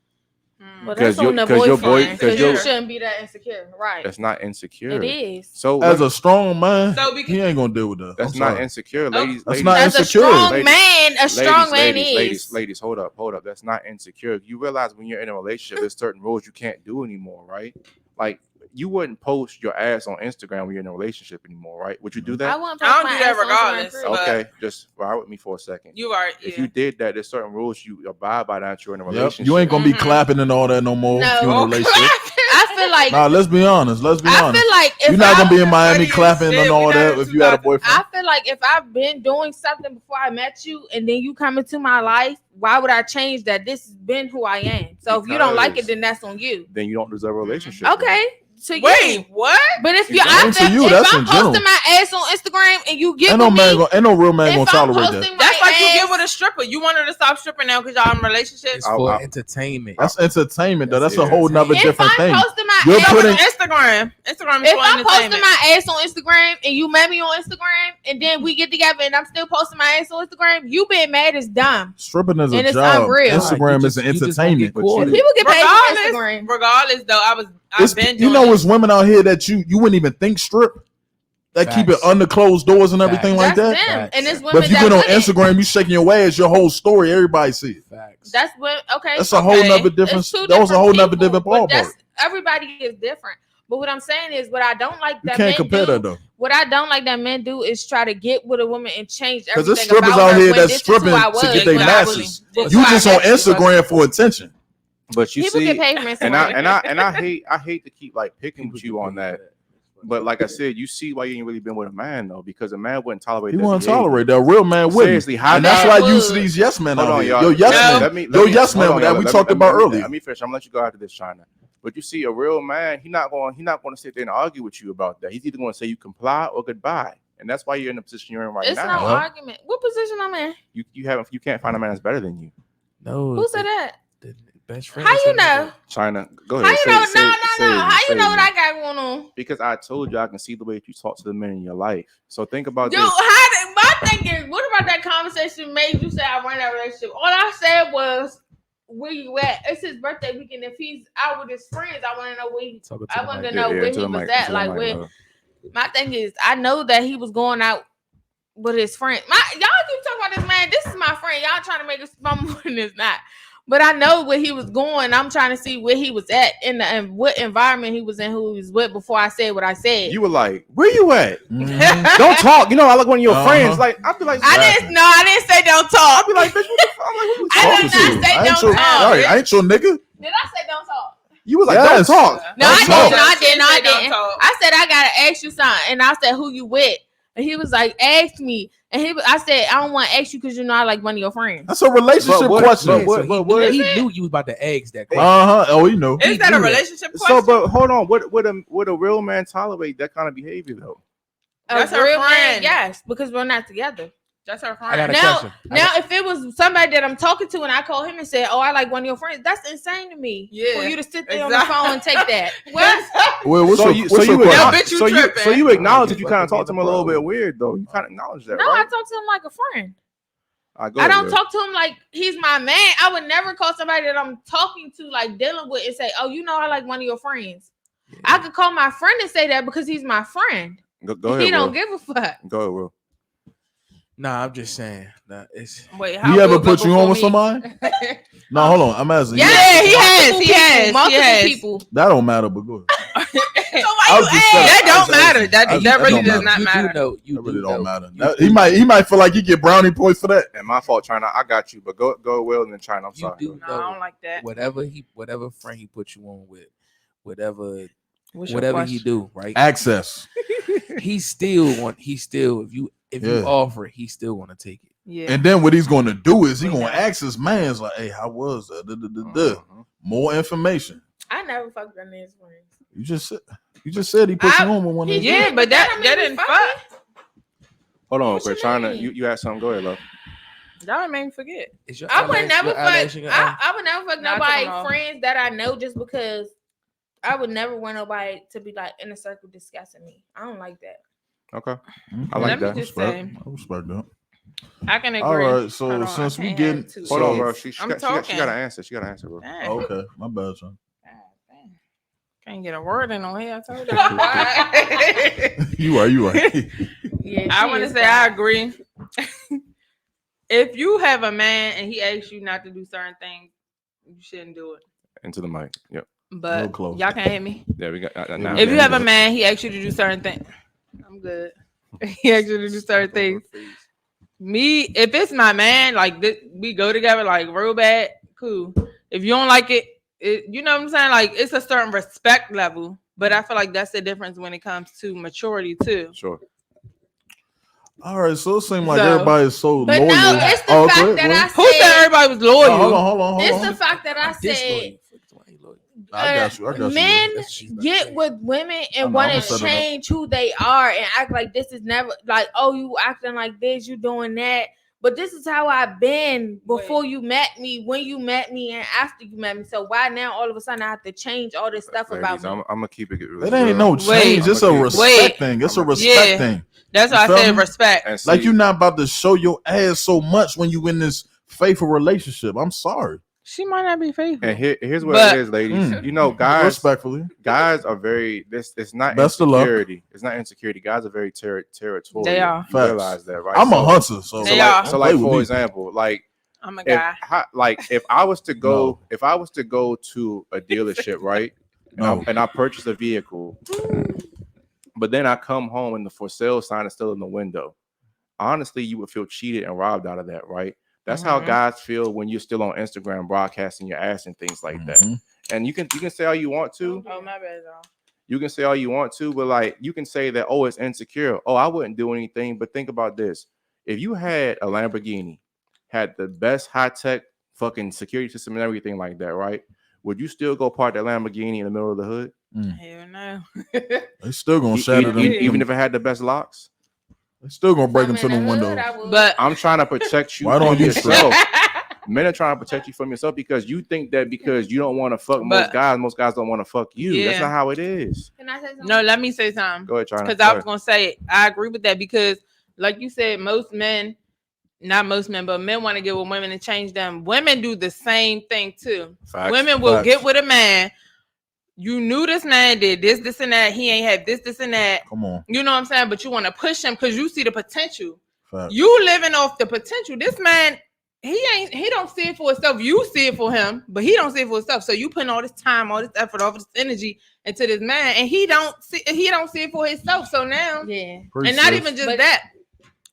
But Because that's on the your boy- boyfriend. because Because your- you shouldn't be that insecure, right? That's not insecure. It is. So As a strong man, So he ain't gonna deal with that. that's I'm not sorry. insecure, ladies. That's ladies, not As a insecure. strong Ladies, man, a strong man ladies, is. ladies, hold up. That's not insecure. You realize when you're in a relationship, there's certain rules you can't do anymore, right? Like you wouldn't post your ass on Instagram when you're in a relationship anymore, right? Would you do that? I wouldn't I don't post do my that ass on regardless, Instagram, but- Okay, just ride with me for a second. You are. If Yeah. you did that, there's certain rules you abide by that you're in a Yep. relationship. You ain't gonna be Mhm. clapping and all that no more. No. if you in a relationship. I feel like Nah, let's be honest. Let's be I honest. feel like if You're not gonna be in funny Miami as clapping shit. and all We that not if you had a boyfriend. I feel like if I've been doing something before I met you and then you come into my life, why would I change that? This has been who I am. So if you don't like it, Because- then that's on you. Then you don't deserve a relationship. Okay. So you. Wait, what? But if You you, don't. I Ain't feel, to you, if that's I'm in general. posting my ass on Instagram and you get Ain't no with man, me, ain't no real man if gonna I'm tolerate that. posting That's my like you ass, get with a stripper. You want her to stop stripping now because y'all in a relationship. It's for I- entertainment. That's entertainment, though. That's a Yeah. whole nother if different I'm thing. posting my You're ass, putting- Instagram is if for I'm posting entertainment. my ass on Instagram and you met me on Instagram and then we get together and I'm still posting my ass on Instagram, you being mad is dumb. Stripping is a And it's job. unreal. Instagram You is an just gonna get entertainment. caught. you- People get paid on Regardless, Instagram. regardless though, I've It's, been you doing know, it. it's women out here that you wouldn't even think strip. That keep it Facts. under closed doors and everything like That's that. them. Facts. And it's women But if you that get on wouldn't. Instagram, you shaking your ass, your whole story, everybody see it. Facts. That's what. Okay. That's a whole Okay. nother It's different. two That was a whole different nother people, different but ballpark. Everybody is different. But what I'm saying is, what I don't like You that can't men compare do, that though. what I don't like that men do is try to get with a woman and change Because everything there's strippers about out her here when that's this is who stripping I to was get their when I was- masses. before You I just on met you. Instagram for attention. But you People see, get paid for and Instagram. I hate to keep like picking with you on that. But like I said, you see why you ain't really been with a man though, because a man wouldn't tolerate. He that wouldn't behavior. tolerate that. Real man wouldn't. Seriously, how And that's man why you would. see these yes men Hold out on, here. y'all. Yo, yes Let man. me- Yo, yes hold man on, that y'all. we Let talked me- about let me- earlier. Let me finish. I'm gonna let you go after this, China. But you see, a real man, he's not going to sit there and argue with you about that. He's either going to say you comply or goodbye, and that's why you're in the position you're in right It's now. no argument. What position I'm in? You can't find a man that's better than you. No. Who said that? The best friend. How is you something know? like China, go How ahead. you know? Say No. it, How say you know it. what I got going on? Because I told you I can see the way that you talk to the men in your life. So think about Yo, this. my thing is, what about that conversation made you say I run that relationship? All I said was, where you at? It's his birthday weekend. If he's out with his friends, I want to know where he. Talking to I the want mic. to know where to he the was mic, at. to the Like mic, where. love. My thing is, I know that he was going out with his friend. Y'all keep talking about this man. This is my friend. Y'all trying to make us fun more than it's not. But I know where he was going. I'm trying to see where he was at and what environment he was in, who he was with before I said what I said. You were like, where you at? Mhm. Don't talk. You know, I like one of your Uh-huh. friends. Like, I'd be like, I didn't say don't talk. I'd be like, bitch, what the fuck? I'm like, what you I talking did not to? say I ain't don't your, talk. I ain't your nigga. Did I say don't talk? You was like, Yes. don't talk. No, Don't I talk. didn't. I Don't didn't. talk. I said I gotta ask you something, and I said who you with, and he was like, ask me, and I said I don't want to ask you because you know I like one of your friends. That's a relationship But what- question. but- So he knew you was about to ask that question. Oh, you know. Is that a do that. relationship So, question? but hold on. Would a real man tolerate that kind of behavior though? That's A her real man, friend. yes, because we're not together. That's her I got friend. a Now, question. now, if it was somebody that I'm talking to and I call him and say, "Oh, I like one of your friends," that's insane to me. Yeah, For you to sit there on the exactly. phone and take that. What? Well, what's So your you question? Now, bitch, you tripping. so you acknowledge that you kind of Fucking talk to him be a the little pro. bit weird though. You kind of acknowledge that, No, I right? talk to him like a friend. I I don't talk to him like he's my man. I would never call somebody that I'm talking to, like dealing with, and say, "Oh, you know, I like one of your friends." Yeah. I could call my friend and say that because he's my friend. Go ahead, He don't Will. give a fuck. Go ahead, Will. Nah, I'm just saying. Nah, it's Wait, He ever Will go put you on with before me? somebody? No, hold on. I'm asking. Yeah, he has. He has. Multiple He has. people. That don't matter, but go ahead. So I why was you just ask? saying- That I was don't matter. asking. That That really don't does not you matter. do know. You That really do don't know. matter. You That- do he might feel like he get brownie points for that. And my fault, China. I got you, but go Will and then China. I'm You sorry. do No, I know. don't like that. Whatever friend he put you on with, whatever What's your whatever he question? do, right? Access. He still if you Yeah. offer it, he still want to take it. Yeah. And then what he's going to do is he We going know. to ask his man's like, "Hey, how was that?" Mhm. More information. I never fucked with his friends. You just said he put you on with one of his. Yeah, but that didn't fuck. Hold on, What you Chris. China, mean? you had something. Go ahead, love. That would make me forget. Is your I would eyelash- never your eyelash fuck. in your I would never fuck Nah, I took 'em nobody off. friends that I know just because I would never want nobody to be like in a circle discussing me. I don't like that. Okay. Mhm. I like Let me that. just Respect. say, I respect that. I can agree. All right, so Hold on, since I we can't getting, have two Hold on, bro. kids. She I'm got an talking. answer. She got an answer, bro. Dang. Oh, okay, my bad, son. God damn. Can't get a word in on here. I told you. You right. Yeah, I she want to is say I fine. agree. If you have a man and he asks you not to do certain things, you shouldn't do it. Into the mic. Yep. Real But close. y'all can't hear me. Yeah, we got. Yeah, Now. we If you Yeah, have a but- man, he asks you to do certain things. I'm good. He asks you to do certain things. Me, if it's my man, like we go together, like real bad, cool. If you don't like it, you know what I'm saying? Like it's a certain respect level, but I feel like that's the difference when it comes to maturity too. Sure. All right, so it seems like So- everybody is so But loyal. no, it's the Oh, fact go ahead, that Will. I Who said said. everybody was loyal? Oh, hold on. It's the fact that I Disloyal. said Why he loyal? I got you. men That's what she's about to get say. with women I and know, want I'ma to set it up. change who they are and act like this is never like, oh, you acting like this, you doing that. But this is how I've been before you met me, when you met me, and after you met me. So why now all of a sudden I have to change all this stuff about Ladies, me? I'm gonna keep it. It ain't no change. It's a I'ma keep- respect thing. It's a I'ma- respect Yeah. thing. That's why I You feel said me? respect. And Like see- you're not about to show your ass so much when you in this faithful relationship. I'm sorry. She might not be faithful. And here's what But- it is, ladies. Mm. You know, guys Respectfully. are very. It's not Best of luck. insecurity. It's not insecurity. Guys are very territorial. They are. You Facts. realize that, right? I'm a So- hunter, so They like, are. so don't like play with for me. example, like I'm a if guy. if I was to go No. if I was to go to a dealership, right? and I purchase a vehicle, but then I come home and the for sale sign is still in the window. Honestly, you would feel cheated and robbed out of that, right? That's how guys feel when you're still on Instagram broadcasting your ass and things like that. And you can say all you want to. Oh, my bad, y'all. You can say all you want to, but like you can say that, oh, it's insecure. Oh, I wouldn't do anything. But think about this. If you had a Lamborghini, had the best high-tech fucking security system and everything like that, right? Would you still go park that Lamborghini in the middle of the hood? Hell no. They still gonna shatter them. Even if it had the best locks? They still gonna break into the windows. But I'm trying to protect you Why don't from you yourself. Men are trying to protect you from yourself because you think that because you don't want to fuck most guys don't want to fuck you. That's not how it is. Can I say something? no, let me say something. Go ahead, China. Because I was gonna say I agree with that because, like you said, most men, not most men, but men want to get with women and change them. Women do the same thing too. Facts. Women will Facts. get with a man. You knew this man did this, and that. He ain't had this, and that. Come on. You know what I'm saying? But you want to push him because you see the potential. Facts. You living off the potential. This man, he don't see it for himself. You see it for him, but he don't see it for himself. So you putting all this time, all this effort, all this energy into this man, and he don't see it for himself. So now, and not even just that,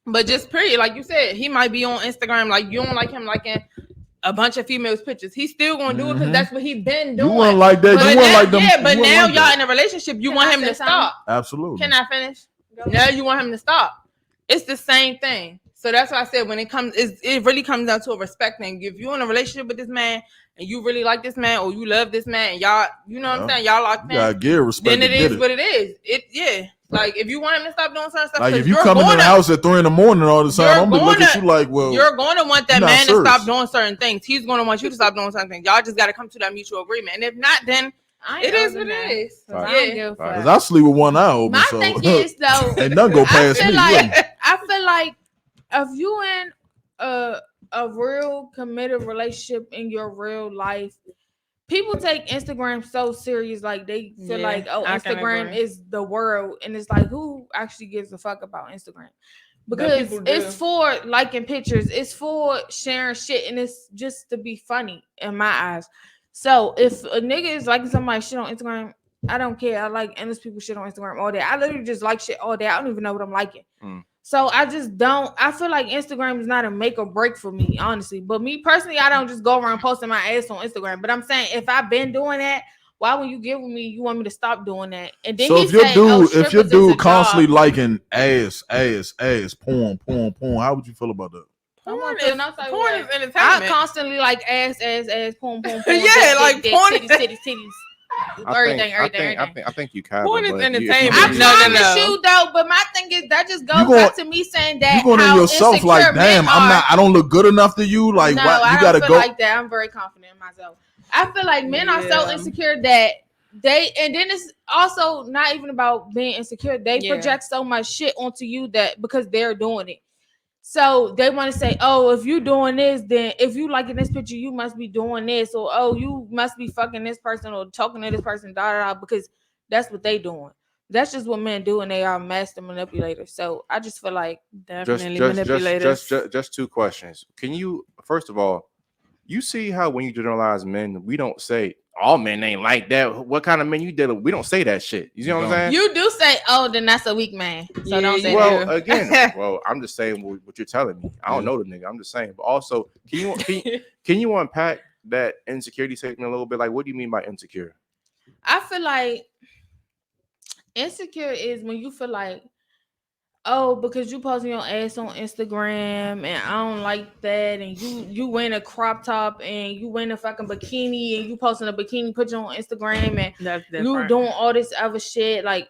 but just period. Like you said, he might be on Instagram, like you don't like him liking a bunch of females' pictures. He's still gonna do it because that's what he been doing. You weren't like that. But You weren't now, like them. yeah, but you weren't now like y'all that. in a relationship. You want him to stop. Absolutely. Can I finish? Now you want him to stop. It's the same thing. So that's why I said when it really comes down to a respect thing. If you're in a relationship with this man and you really like this man or you love this man and y'all, you know what I'm saying, y'all locked in. Yeah, give respect. Then it is what it is. Like if you want him to stop doing certain stuff, like if you come into the house at 3 a.m. all the time, I'm gonna look at you like, well, you're going to want that man serious. to stop doing certain things. He's going to want you to stop doing certain things. Y'all just got to come to that mutual agreement. And if not, then it is what it is. Yeah. Because I sleep with one eye open. My so thing is though, ain't nothing go past me. I feel like if you in a real committed relationship in your real life, people take Instagram so serious, like they feel like, oh, Instagram is the world, and it's like, who actually gives a fuck about Instagram? Because it's for liking pictures, it's for sharing shit, and it's just to be funny in my eyes. So if a nigga is liking somebody's shit on Instagram, I don't care. I like endless people shit on Instagram all day. I literally just like shit all day. I don't even know what I'm liking. So I just don't. I feel like Instagram is not a make or break for me, honestly. But me personally, I don't just go around posting my ass on Instagram. But I'm saying if I've been doing that, why when you get with me, you want me to stop doing that? And then so if your dude constantly liking ass, porn, how would you feel about that? Porn is entertainment. I constantly like ass, porn. Yeah, like porn, titties. Everything. I think you kind of. Porn is entertainment. I promise you though, but my thing is that just goes back to me saying that you going in yourself like, damn, I don't look good enough to you. Like, no, what? You gotta go like that. I'm very confident in myself. I feel like men are so insecure that and then it's also not even about being insecure. They project so much shit onto you that because they're doing it. So they want to say, oh, if you doing this, then if you liking this picture, you must be doing this, or oh, you must be fucking this person or talking to this person, because that's what they doing. That's just what men do, and they are master manipulators. So I just feel like definitely manipulators. Just 2 questions. Can you, first of all, you see how when you generalize men, we don't say all men ain't like that. What kind of men you did? We don't say that shit. You see what I'm saying? You do say, oh, then that's a weak man. So don't say that. Well, again, I'm just saying what you're telling me. I don't know the nigga. I'm just saying. But also, can you unpack that insecurity statement a little bit? Like, what do you mean by insecure? I feel like insecure is when you feel like, oh, because you posting your ass on Instagram and I don't like that, and you wearing a crop top and you wearing a fucking bikini and you posting a bikini picture on Instagram and you doing all this other shit. Like,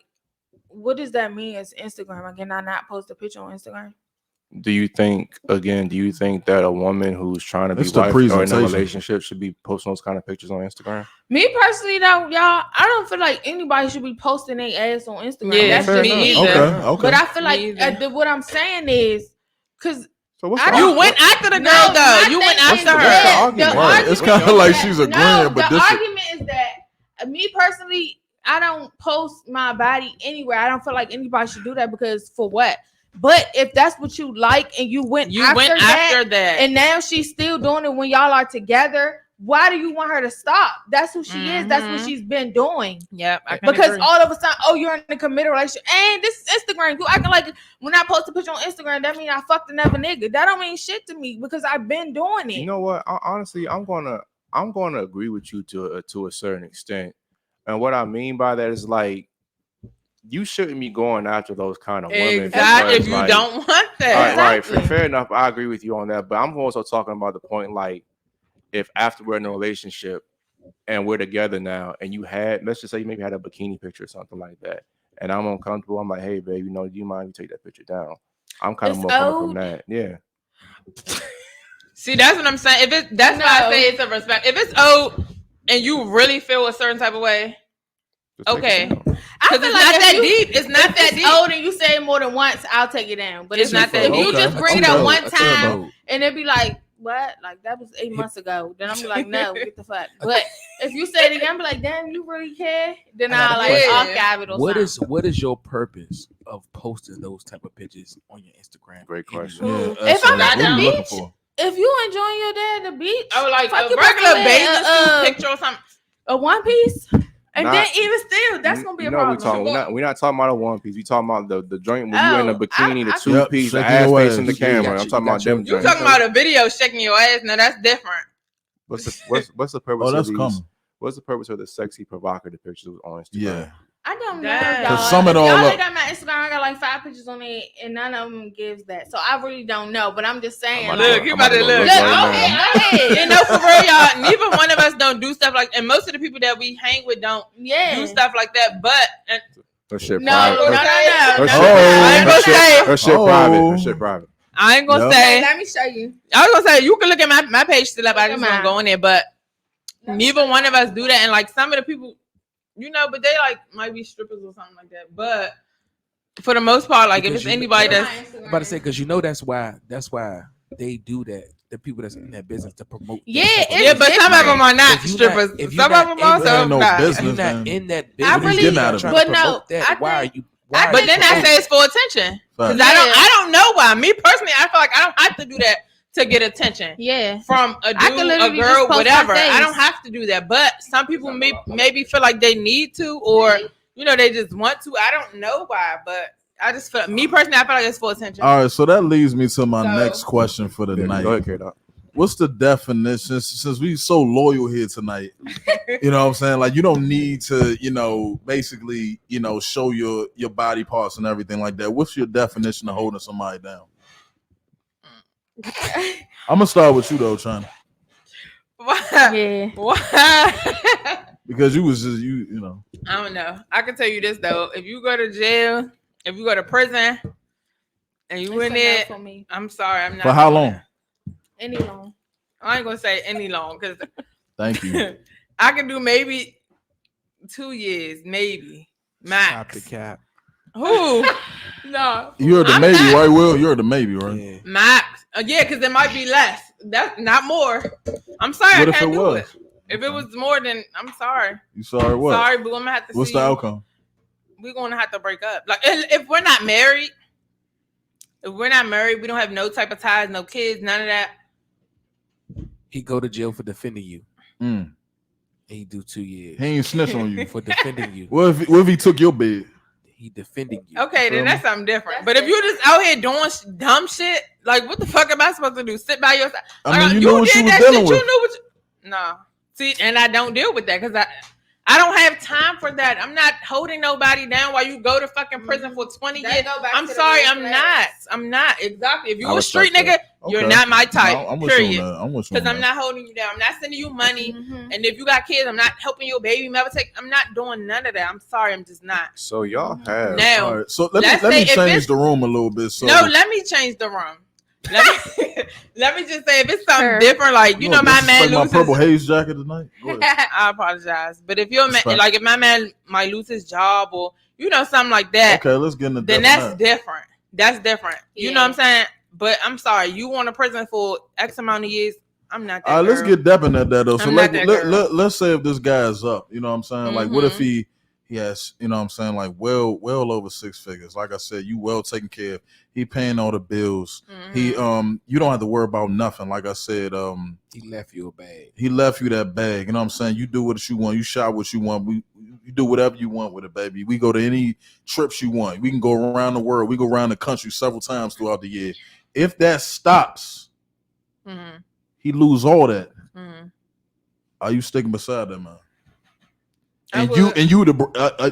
what does that mean as Instagram? Like, can I not post a picture on Instagram? Do you think that a woman who's trying to be wife or in a relationship should be posting those kind of pictures on Instagram? Me personally, though, y'all, I don't feel like anybody should be posting their ass on Instagram. Yeah, that's just me. Okay. But I feel like what I'm saying is, because you went after the girl, though. You went after her. It's kind of like she's agreeing, but the argument is that me personally, I don't post my body anywhere. I don't feel like anybody should do that because for what? But if that's what you like and you went after that, and now she's still doing it when y'all are together, why do you want her to stop? That's who she is. That's what she's been doing. Yep. Because all of a sudden, oh, you're in a committed relationship. And this is Instagram. You acting like when I post a picture on Instagram, that means I fucked another nigga. That don't mean shit to me because I've been doing it. You know what? Honestly, I'm gonna agree with you to a certain extent. And what I mean by that is like, you shouldn't be going after those kind of women. Exactly. If you like, don't want that. Right. Fair enough. I agree with you on that. But I'm also talking about the point like, if after we're in a relationship and we're together now, and you had, let's just say you maybe had a bikini picture or something like that, and I'm uncomfortable, I'm like, hey, babe, do you mind if you take that picture down? I'm kind of more coming from that. Yeah. See, that's what I'm saying. That's why I say it's a respect. If it's old and you really feel a certain type of way, okay. Because it's not that deep. It's not that deep. Old and you say it more than once, I'll take it down. But it's not that deep. If you just bring it up one time and it be like, what? Like that was 8 months ago. Then I'm be like, no, get the fuck. But if you say it again, I'm be like, damn, you really care? Then I'll archive it or something. What is your purpose of posting those type of pictures on your Instagram? Great question. If I'm at the beach, if you enjoying your day at the beach, like a regular bathing suit picture or something, a one piece. And then even still, that's gonna be a problem. We're not talking about a one piece. We talking about the joint where you in the bikini, the two piece, the ass facing the camera. I'm talking about them. You talking about a video shaking your ass? Now that's different. What's the purpose? That's of coming. What's the purpose of the sexy provocative pictures on Instagram? Yeah. I don't know, y'all. Sum it all up. Y'all got my Instagram. I got like 5 pictures on it, and none of them gives that. So I really don't know. But I'm just saying. Look, you about to look. You know, for real, y'all. Neither one of us don't do stuff like, and most of the people that we hang with don't do stuff like that. But her shit no. Her shit private. Her shit private. I ain't gonna say. Let me show you. I was gonna say you can look at my page still up. I just gonna go in there, but neither one of us do that. And like some of the people. You know, but they like might be strippers or something like that. But for the most part, like because if it's anybody that's I'm about to say, because you know that's why they do that. The people that's in that business to promote. Yeah, but some of them are not strippers. Some of them also not. If you're not in that business, I really, but no. Why are you? But then I say it's for attention. Because I don't know why. Me personally, I feel like I don't have to do that to get attention. Yeah. From a dude, a girl, whatever. I don't have to do that. But some people maybe feel like they need to, or you know, they just want to. I don't know why, but I just feel me personally, I feel like it's for attention. All right, so that leads me to my next question for the night. Go ahead, K-Dot. What's the definition? Since we so loyal here tonight, you know what I'm saying? Like you don't need to, you know, basically, you know, show your body parts and everything like that. What's your definition of holding somebody down? I'm gonna start with you though, China. Why? Yeah. Why? Because you was just you know. I don't know. I can tell you this though. If you go to jail, if you go to prison, and you in it, I'm sorry, I'm not. For how long? Any long. I ain't gonna say any long because. Thank you. I can do maybe 2 years, maybe max. Stop the cap. Who? No. You're the maybe, right, Will? You're the maybe, right? Yeah. Max. Yeah, because it might be less. That's not more. I'm sorry, what I can't do it. If it was more than, I'm sorry. You sorry what? Sorry, but I'm gonna have to. What's the outcome? We're gonna have to break up. Like if we're not married, we don't have no type of ties, no kids, none of that. He go to jail for defending you. And he do 2 years. He ain't snitch on you for defending you. What if he took your bed? He defending you. Okay, then that's something different. But if you're just out here doing dumb shit, like what the fuck am I supposed to do? Sit by your side? I mean, you know what you was dealing with. No. See, and I don't deal with that because I don't have time for that. I'm not holding nobody down while you go to fucking prison for 20 years. I'm sorry, I'm not. Exactly. If you a street nigga, you're not my type. I'm period. Because I'm not holding you down. I'm not sending you money. And if you got kids, I'm not helping your baby mother I'm not doing none of that. I'm sorry, I'm just not. So y'all have. Now, all right. So let me change the room a little bit. So no, let me change the room. Let me just say if it's something different, like you know, my man loses my purple haze jacket tonight. I apologize, but if you're like if my man might lose his job or you know something like that, okay, let's get into then that's different. That's different. Yeah. You know what I'm saying? But I'm sorry, you want a prison for X amount of years. I'm not that. All right, let's get depping at that though. So let's say if this guy is up, you know what I'm saying? Like what if he He has, you know what I'm saying, like well over 6 figures. Like I said, you well taken care of. He paying all the bills. He you don't have to worry about nothing. Like I said, he left you a bag. He left you that bag. You know what I'm saying? You do what you want. You shop what you want. You do whatever you want with it, baby. We go to any trips you want. We can go around the world. We go around the country several times throughout the year. If that stops, he lose all that. Are you sticking beside that man?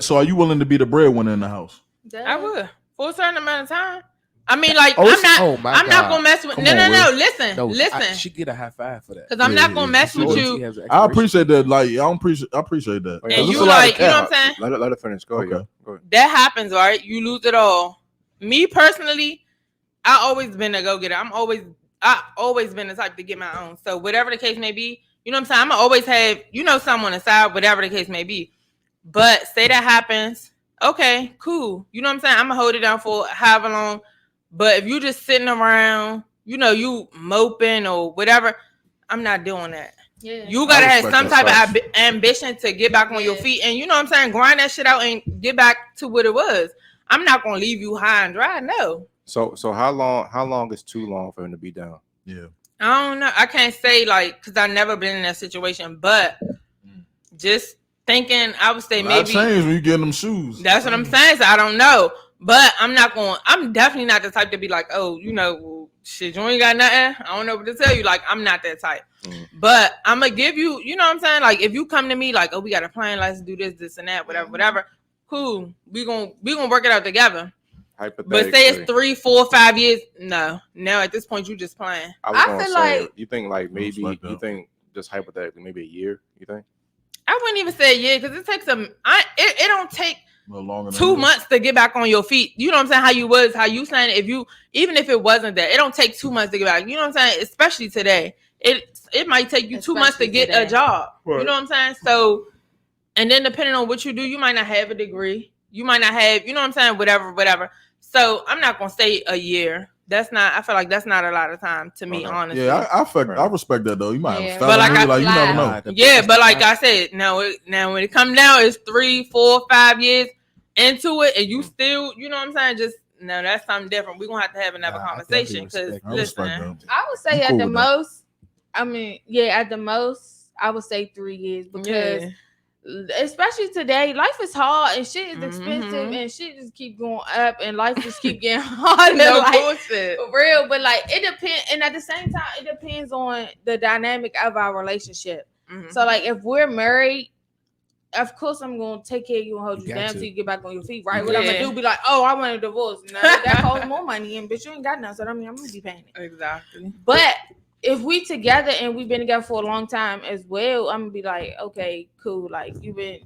So are you willing to be the breadwinner in the house? I would for a certain amount of time. I mean, like I'm not gonna mess with. No. Listen. She get a high five for that because I'm not gonna mess with you. I appreciate that. Like I appreciate that. And you like, you know what I'm saying? Let her finish. Go ahead. That happens, right? You lose it all. Me personally, I always been a go getter. I always been the type to get my own. So whatever the case may be, you know what I'm saying? I'm gonna always have, someone aside, whatever the case may be. But say that happens, okay, cool. You know what I'm saying? I'm gonna hold it down for however long. But if you just sitting around, you moping or whatever, I'm not doing that. Yeah. You gotta have some type of ambition to get back on your feet, and you know what I'm saying, grind that shit out and get back to what it was. I'm not gonna leave you high and dry. No. So how long is too long for him to be down? Yeah. I don't know. I can't say because I've never been in that situation, but just thinking, I would say maybe change when you get them shoes. That's what I'm saying. So I don't know, but I'm definitely not the type to be like, oh, shit, you ain't got nothing. I don't know what to tell you. Like, I'm not that type. But I'm gonna give you, you know what I'm saying? Like, if you come to me like, oh, we got a plan, let's do this and that, whatever. Cool. We gonna work it out together. But say it's 3, 4, 5 years. No. Now at this point you just playing. I feel like you think maybe you think just hypothetically maybe a year, you think? I wouldn't even say a year because it takes it don't take longer 2 months to get back on your feet. You know what I'm saying? How you saying even if it wasn't that, it don't take 2 months to get back. You know what I'm saying? Especially today. It might take you 2 months to get a job. Right. You know what I'm saying? So, and then depending on what you do, you might not have a degree. You might not have, you know what I'm saying? Whatever. So I'm not gonna say a year. I feel like that's not a lot of time to me, honestly. Yeah, I respect that though. You might have you never know. Yeah, but like I said, now when it comes down, it's 3, 4, 5 years into it, and you still, you know what I'm saying? Just no, that's something different. We're gonna have another conversation because listen, I would say at the most, at the most, I would say 3 years because. Especially today, life is hard and shit is expensive and shit just keep going up and life just keep getting harder. Bullshit. For real, but it depends, and at the same time, it depends on the dynamic of our relationship. So if we're married, of course I'm gonna take care of you and hold you down till you get back on your feet, right? What I'm gonna do? Be like, oh, I want a divorce. No, that costs more money, and bitch, you ain't got none. So I'm gonna be paying it. Exactly. But if we together and we've been together for a long time as well, I'm gonna be like, okay, cool. Like you've been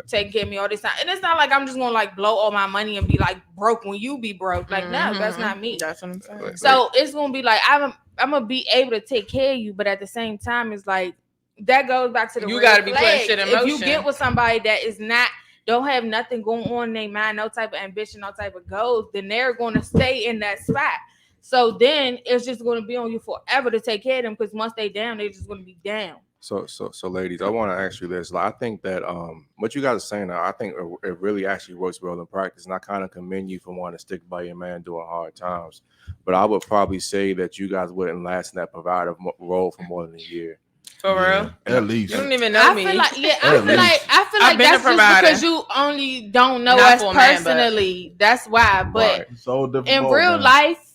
taking care of me all this time, and it's not like I'm just gonna blow all my money and be broke when you be broke. No, that's not me. That's what I'm saying. So it's gonna be I'm gonna be able to take care of you, but at the same time, it's that goes back to the you gotta be putting shit in motion. If you get with somebody that is don't have nothing going on in their mind, no type of ambition, no type of goals, then they're gonna stay in that spot. So then it's just going to be on you forever to take care of them because once they down, they're just going to be down. So ladies, I want to ask you this. I think that what you guys are saying, I think it really actually works well in practice, and I kind of commend you for wanting to stick by your man during hard times. But I would probably say that you guys wouldn't last in that provider role for more than a year. For real? At least. You don't even know me. I feel like that's just because you only don't know us personally. That's why. But so in real life,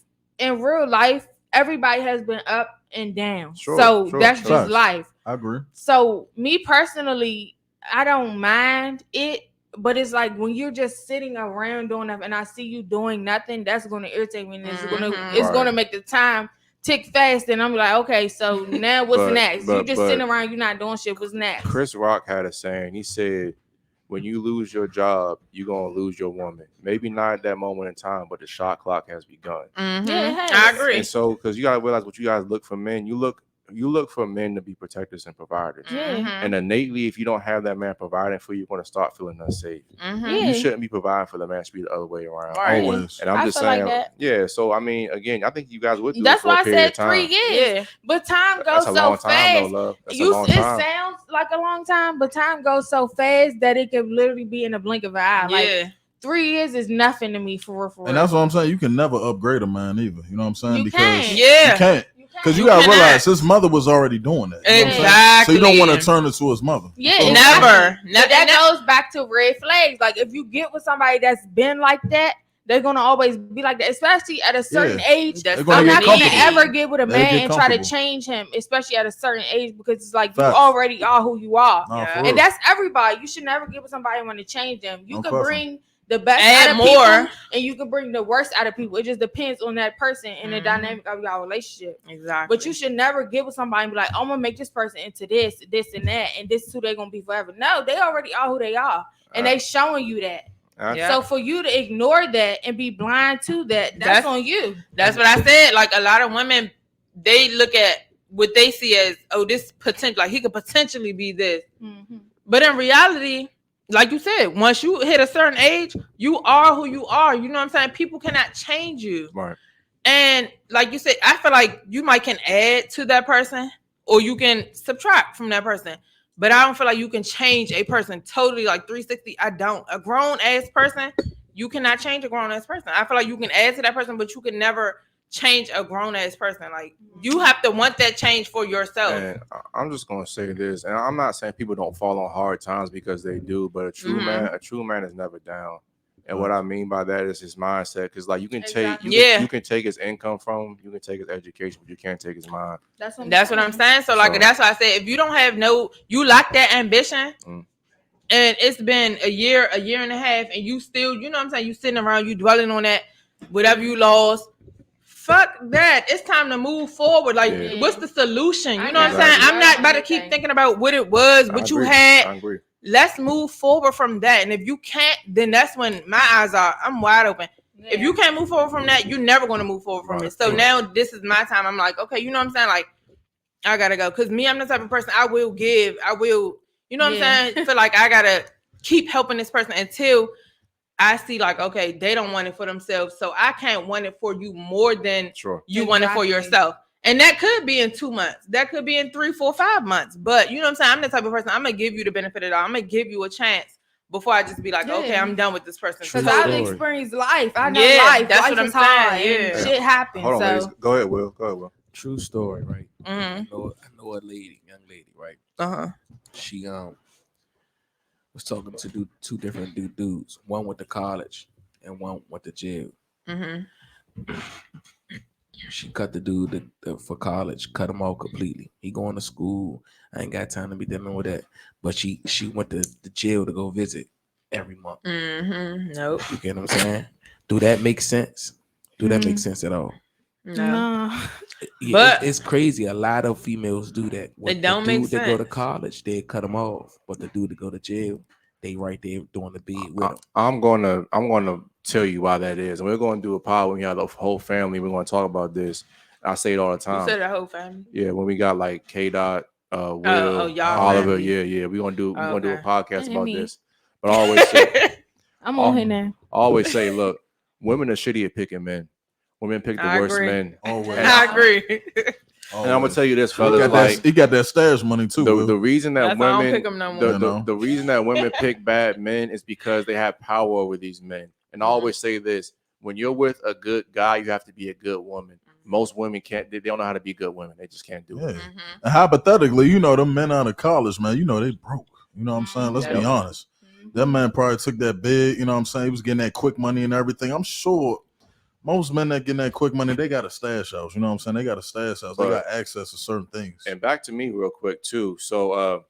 everybody has been up and down. Sure, that's just life. I agree. So me personally, I don't mind it, but it's when you're just sitting around doing nothing and I see you doing nothing, that's going to irritate me and it's going to make the time tick fast, and I'm like, okay, so now what's next? You just sitting around, you're not doing shit. What's next? Chris Rock had a saying. He said, when you lose your job, you're going to lose your woman. Maybe not at that moment in time, but the shot clock has begun. Yeah, I agree. And so, because you got to realize what you guys look for men, you look you look for men to be protectors and providers. Yeah. And innately, if you don't have that man providing for you, you're going to start feeling unsafe. Yeah. You shouldn't be providing for the man to be the other way around. Right. Always. And I'm I just feel like saying, that. yeah. So I mean, again, I think you guys would do That's it for why a I period said of time. 3 years. Yeah. But time That's goes a so long time, fast. though, love. That's a long It time. sounds like a long time, but time goes so fast that it could literally be in a blink of an eye. Like Yeah. 3 years is nothing to me for real. For And real. that's what I'm saying. You can never upgrade a man either. You know what I'm saying? You Because can't. Yeah. you can't. Because you You gotta cannot. realize his mother was already doing that. You know what I'm saying? Exactly. So you don't want to turn it to his mother. Yeah, So- Never. But that goes back to red flags. Like if you get with somebody that's been like that, they're gonna always be like that, especially at a certain age. That's They're gonna I'm get not gonna comfortable. ever get with a They man get and try to comfortable. change him, especially at a certain age, because it's like Facts. you already are who you are. Nah, Yeah. for real. And that's everybody. You should never get with somebody and want to change them. You No can question. bring the best Add out of more. people, and you can bring the worst out of people. It just depends on that person and the Mhm. dynamic of your relationship. Exactly. But you should never get with somebody and be like, I'm gonna make this person into this, and that, and this is who they're gonna be forever. No, they already are who they are, and they showing you that. Yeah. So for you to ignore that and be blind to that, that's on you. That's what I said. Like a lot of women, they look at what they see as, oh, this potential, like he could potentially be this. Mhm. But in reality, like you said, once you hit a certain age, you are who you are. You know what I'm saying? People cannot change you. Right. And like you said, I feel like you might can add to that person or you can subtract from that person. But I don't feel like you can change a person totally like 360. I don't. A grown ass person, you cannot change a grown ass person. I feel like you can add to that person, but you can never change a grown ass person. Like you have to want that change for yourself. And I'm just gonna say this, and I'm not saying people don't fall on hard times because they do, but a true man is never down. And what I mean by that is his mindset, because like you can Exactly. you can take his income from him, you can take his education, but you can't take his mind. That's what I'm saying. So like that's why I said if you don't have you lack that ambition, and it's been a year and a half, and you still, you know what I'm saying, you sitting around, you dwelling on that, whatever you lost. Fuck that. It's time to move forward. Like, what's the solution? You know what I'm saying? I'm not about to keep thinking about what it was, what you had. I agree. Let's move forward from that. And if you can't, then that's when I'm wide open. Yeah. If you can't move forward from that, you're never going to move forward from it. So now this is my time. I'm like, okay, you know what I'm saying? Like, I got to go. Because me, I'm the type of person, I will, you know what I'm saying? Feel like I got to keep helping this person until I see like, okay, they don't want it for themselves. So I can't want it for you more than you want it for yourself. And that could be in 2 months. That could be in 3, 4, 5 months. But you know what I'm saying? I'm the type of person, I'm going to give you the benefit of it all. I'm going to give you a chance before I just be like, okay, I'm done with this person. Because I've experienced life. I know life. That's life what I'm is hard. saying. And shit happens. Hold on, so. ladies. Go ahead, Will. True story, right? Mm-hmm. I know a young lady, right? She was talking to two different dudes. One went to college and one went to jail. She cut the dude for college, cut him off completely. He going to school. I ain't got time to be dealing with that. But she went to the jail to go visit every month. Nope. You get what I'm saying? Do that make sense? Do that make sense at all? No. Yeah, but it's crazy. A lot of females do that. It don't make sense. The dude that go to college, they cut them off. But the dude that go to jail, they right there doing the bid with them. I'm gonna tell you why that is. And we're gonna do a pod when we have the whole family. We're gonna talk about this. I say it all the time. You said the whole family. Yeah, when we got like K-Dot, Will, y'all Oliver. family. Yeah. We're gonna do a podcast about me. this. But I always say I'm on here now. I always say, look, women are shitty at picking men. Women pick the worst men. Always. I agree. And I'm gonna tell you this, fellas. He got that stash money too. The reason that That's why I don't women pick them no more. the reason that women pick bad men is because they have power over these men. And I always say this: when you're with a good guy, you have to be a good woman. Most women can't. They don't know how to be good women. They just can't do it. And hypothetically, you know, them men out of college, man, you know, they broke. You know what I'm saying? Let's be honest. That man probably took that bid. You know what I'm saying? He was getting that quick money and everything. I'm sure most men that getting that quick money, they got a stash house. You know what I'm saying? They got a stash house. They got access to certain things. And back to me real quick too. So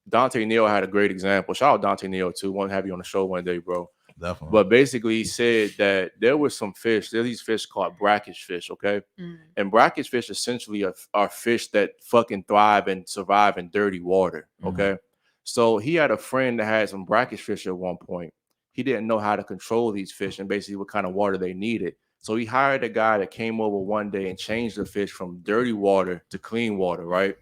Dante Neal had a great example. Shout out Dante Neal too. Want to have you on the show one day, bro. Definitely. But basically he said that there was some fish. There's these fish called brackish fish, okay? And brackish fish essentially are fish that fucking thrive and survive in dirty water, okay? So he had a friend that had some brackish fish at one point. He didn't know how to control these fish and basically what kind of water they needed. So he hired a guy that came over one day and changed the fish from dirty water to clean water, right?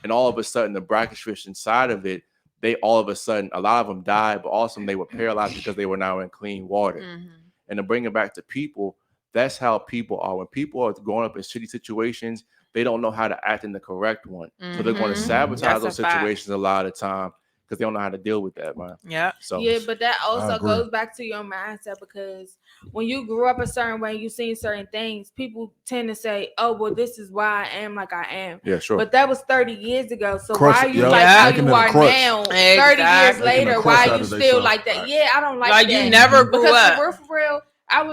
And all of a sudden, the brackish fish inside of it, they all of a sudden, a lot of them died, but also they were paralyzed because they were now in clean water. Mm-hmm. And to bring it back to people, that's how people are. When people are growing up in shitty situations, they don't know how to act in the correct one. So they're going to sabotage those situations a lot of the time because they don't know how to deal with that, man. Yeah. So yeah, but that also goes back to your mindset, because when you grew up a certain way, you seen certain things, people tend to say, oh, well, this is why I am like I am. Yeah, sure. But that was 30 years ago. So Crutch, why are you yeah. like how Making you it a are crutch. now, 30 Exactly. years Making a later? crutch Why out are of you they still self. like that? Right. Yeah, I don't like Like that. you never grew because up. for real, I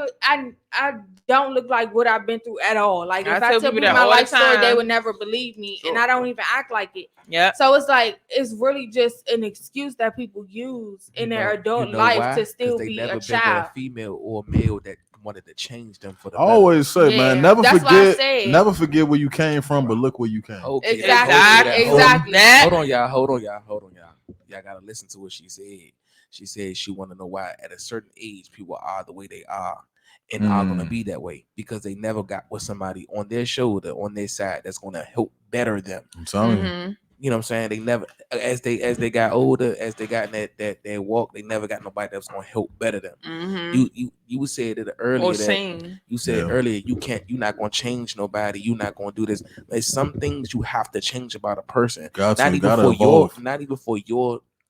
don't look like what I've been through at all. Like if I tell tell people people that my all the life story, they time. would never believe me, and Sure. I don't even act like it. Yeah. So it's like it's really just an excuse that people use in their adult life why? to still 'Cause they be never a been child. a female or a male that wanted to change them for the I always say, Yeah, man, never that's why I forget, said. never forget where you came from, but look where you came. Okay, Exactly, exactly. Hold on, y'all. Y'all gotta listen to what she said. She said she want to know why at a certain age people are the way they are and are gonna be that way because they never got with somebody on their shoulder, on their side that's gonna help better them. I'm telling you. You know what I'm saying? They never, as they got older, as they got in that walk, they never got nobody that was gonna help better them. You said it earlier that you said earlier you're not gonna change nobody. You're not gonna do this. There's some things you have to change about a person. Not even for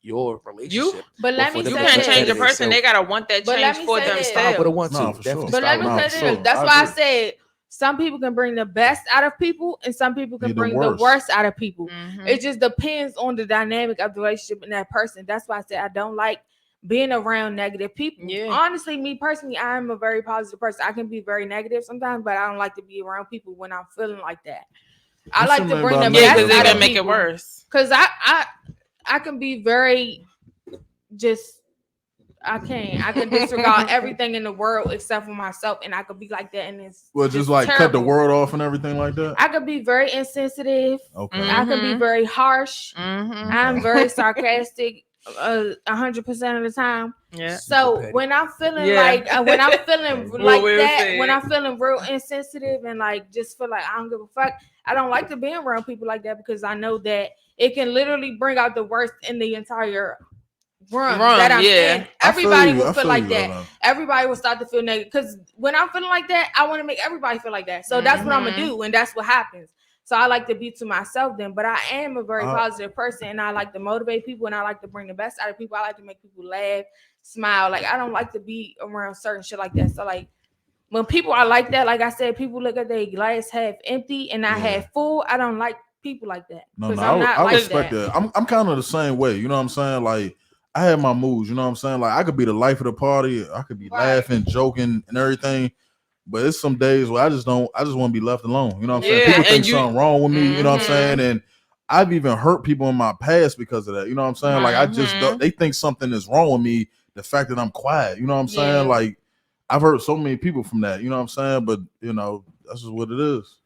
your relationship. But let me say you can't change a person. They gotta want that change for themselves. But want to. For sure. But let me say this. That's why I said some people can bring the best out of people and some people can bring the worst out of people. It just depends on the dynamic of the relationship and that person. That's why I said I don't like being around negative people. Honestly, me personally, I am a very positive person. I can be very negative sometimes, but I don't like to be around people when I'm feeling like that. I like to bring the best because out they of can make it worse. Because I can be very just I can disregard everything in the world except for myself, and I could be like that, and it's just like terrible. Cut the world off and everything like that. I could be very insensitive. Okay. I could be very harsh. I'm very sarcastic 100% of the time. Yeah. So when I'm feeling like when I'm feeling like that, when I'm feeling real insensitive and like just feel like I don't give a fuck, I don't like to be around people like that because I know that it can literally bring out the worst in the entire room that I'm in. Everybody will feel like that. Everybody will start to feel negative because when I'm feeling like that, I want to make everybody feel like that. So that's what I'm gonna do, and that's what happens. So I like to be to myself then, but I am a very positive person, and I like to motivate people, and I like to bring the best out of people. I like to make people laugh, smile. Like I don't like to be around certain shit like that. So like when people are like that, like I said, people look at their glass half empty and not half full. I don't like people like that. No, I respect that. I'm kind of the same way. You know what I'm saying? Like I have my moods. You know what I'm saying? Like I could be the life of the party. I could be laughing, joking, and everything. But it's some days where I just want to be left alone. You know what I'm saying? People think something wrong with me. You know what I'm saying? And I've even hurt people in my past because of that. You know what I'm saying? Like I just they think something is wrong with me. The fact that I'm quiet. You know what I'm saying? Like I've hurt so many people from that. You know what I'm saying? But you know that's just what it is.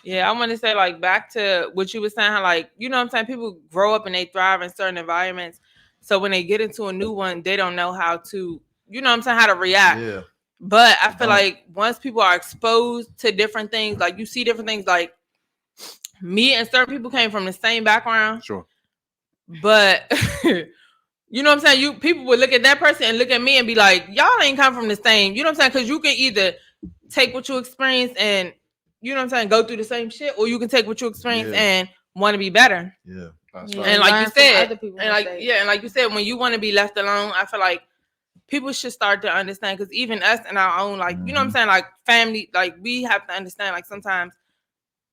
Yeah, I want to say like back to what you were saying. How like you know what I'm saying? People grow up and they thrive in certain environments. So when they get into a new one, they don't know how to. You know what I'm saying? How to react. Yeah. But I feel like once people are exposed to different things, like you see different things, like me and certain people came from the same background. Sure. But you know what I'm saying? You people would look at that person and look at me and be like, y'all ain't come from the same. You know what I'm saying? Because you can either take what you experience and you know what I'm saying, go through the same shit, or you can take what you experience and want to be better. Yeah. That's right. And like you said, and like you said, when you want to be left alone, I feel like people should start to understand, because even us in our own, like, you know what I'm saying, like family, like we have to understand, like sometimes,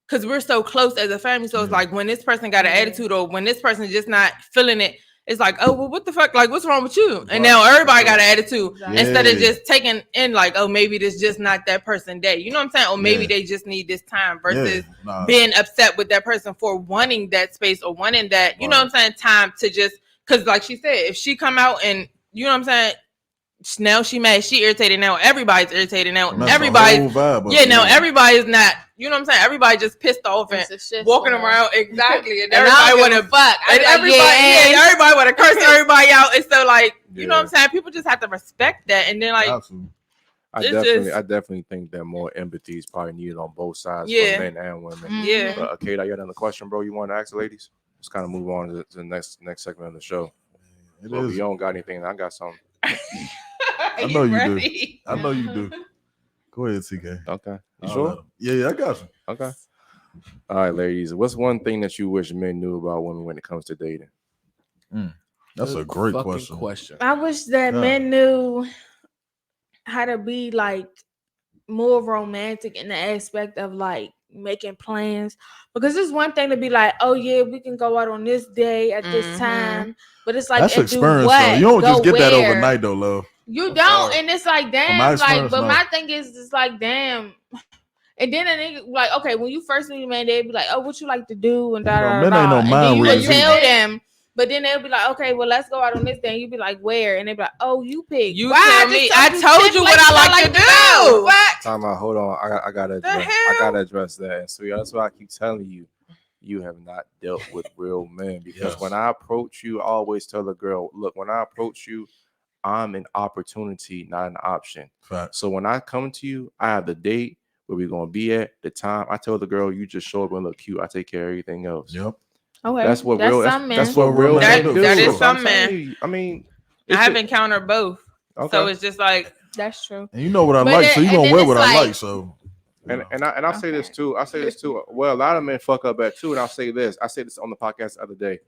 because we're so close as a family. So it's like when this person got an attitude or when this person is just not feeling it, it's like, oh, well, what the fuck? Like, what's wrong with you? And now everybody got an attitude instead of just taking in like, oh, maybe this just not that person day. You know what I'm saying? Or maybe they just need this time versus being upset with that person for wanting that space or wanting that, you know what I'm saying, time to just, because like she said, if she come out and, you know what I'm saying, now she mad, she irritated, now everybody's irritated, now everybody's now everybody's not, you know what I'm saying, everybody just pissed off and walking around and everybody want to fuck and everybody want to curse everybody out. And so like you know what I'm saying, people just have to respect that. And then like I definitely think that more empathy is probably needed on both sides for men and women. Yeah. But okay, you got another question, bro? You want to ask the ladies? Let's kind of move on to the next segment of the show. If you don't got anything, I got something. I know you do. I know you do. Go ahead, TK. Okay. You sure? Yeah, I got you. Okay. All right, ladies. What's one thing that you wish men knew about women when it comes to dating? That's a great question. I wish that men knew how to be like more romantic in the aspect of like making plans, because it's one thing to be like, oh yeah, we can go out on this day at this time, but it's like that's experience though. You don't just get that overnight though, love. You don't, and it's like damn, like, but my thing is just like damn. And then a nigga like, okay, when you first meet a man, they'd be like, oh, what you like to do and da da da. And then you would tell them. But then they'll be like, okay, well, let's go out on this day. And you'd be like, where? And they'd be like, oh, you pick. You tell me. I told you what I like to do. What? Time out. Hold on. I gotta address that. And so that's why I keep telling you, you have not dealt with real men. Because when I approach you, I always tell the girl, look, when I approach you, I'm an opportunity, not an option. Fact. So when I come to you, I have the date where we're gonna be at, the time. I tell the girl, you just show up and look cute. I take care of everything else. Yep. Okay, that's what real. That's what real. That is some men. I mean, I have encountered both, so it's just like that's true. And you know what I like, so you gonna wear what I like. So, and I'll say this too. Well, a lot of men fuck up at too, and I'll say this. I said this on the podcast the other day.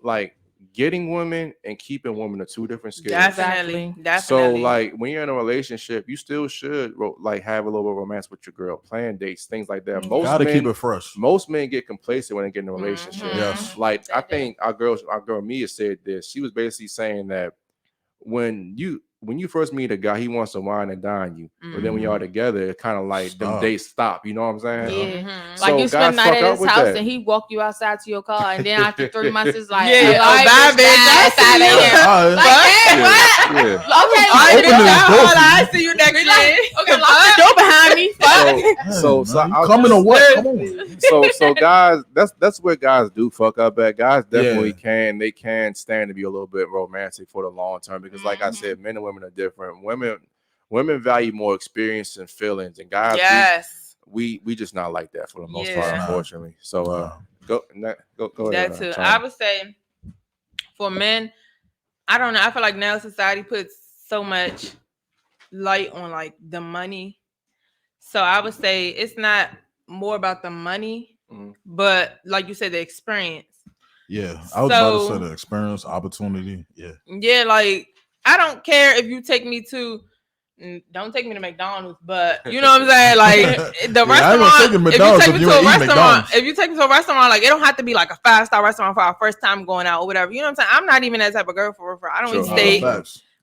Like getting women and keeping women are two different skills. Definitely. So like when you're in a relationship, you still should like have a little bit of romance with your girl, plan dates, things like that. Most gotta men keep it fresh. Most men get complacent when they get in a relationship. Yes. Like I think our girl Mia said this. She was basically saying that when you first meet a guy, he wants to wine and dine you. But then when y'all together, it kind of like them dates stop. You know what I'm saying? Yeah. So like you spend the night at his house and he walk you outside to your car, and then after 3 months, it's like, bye, bitch. I see you next day. Okay, lock the door behind me. So coming to what? Come on. So guys, that's where guys do fuck up at. Guys definitely can stand to be a little bit romantic for the long term, because like I said, men and women are different. Women value more experience and feelings, and guys, we just not like that for the most part, unfortunately. So go ahead. That too. I would say for men, I don't know. I feel like now society puts so much light on like the money. So I would say it's not more about the money, but like you said, the experience. Yeah, I was about to say the experience, opportunity. Yeah, like I don't care if you take me to. Don't take me to McDonald's, but you know what I'm saying? Like the restaurant. If you take me to a restaurant, like it don't have to be like a 5-star restaurant for our first time going out or whatever. You know what I'm saying? I'm not even that type of girl for I don't eat steak.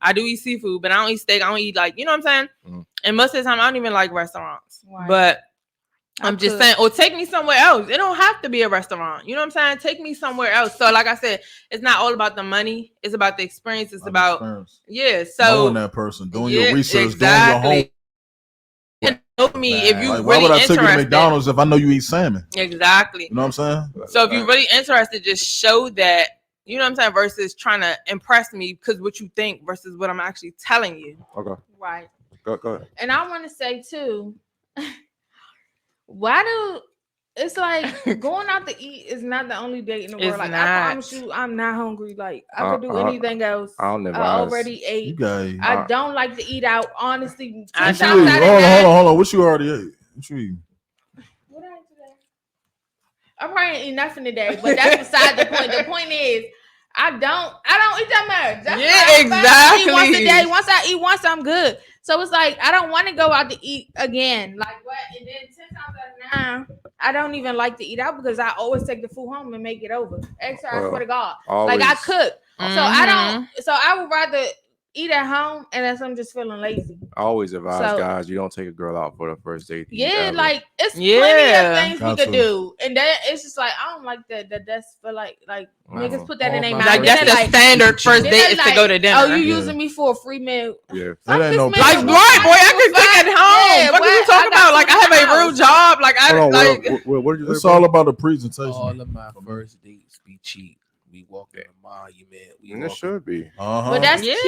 I do eat seafood, but I don't eat steak. I don't eat like, you know what I'm saying? And most of the time, I don't even like restaurants. Right. But I'm just saying, or take me somewhere else. It don't have to be a restaurant. You know what I'm saying? Take me somewhere else. So like I said, it's not all about the money. It's about the experience. It's about so knowing that person, doing your research, doing your homework. And know me if you like, really why would I take you to interested. McDonald's if I know you eat salmon? Exactly. You know what I'm saying? So if you're really interested, just show that. You know what I'm saying? Versus trying to impress me because what you think versus what I'm actually telling you. Okay. Right. Go ahead. And I want to say too, it's like going out to eat is not the only date in the world. Like I promise you, I'm not hungry. Like I could do anything else. I already ate. I don't like to eat out. Honestly, hold on. What you already ate? What you eating? What I ate today? I probably ain't eat nothing today, but that's beside the point. The point is, I don't eat that much. That's exactly. I eat once a day. Once I eat once, I'm good. So it's like I don't want to go out to eat again. Like what? And then 10 times out of 9, I don't even like to eat out because I always take the food home and make it over. Extra, I swear to God. Always. Like I cook. So I don't. So I would rather eat at home unless I'm just feeling lazy. I always advise guys, you don't take a girl out for the first date. Yeah, like it's plenty of things we could do, and then it's just like I don't like that. That's for like niggas put that in their mouth. Like that's the standard first date is to go to dinner. Oh, you using me for a free meal? Yeah, that ain't no like boy, I can cook at home. What are you talking about? Like I have a real job. Like I like. What did you? It's all about the presentation. All of my first dates be cheap. We walking the monument. We And it walking. should be. But that's Yeah, cute.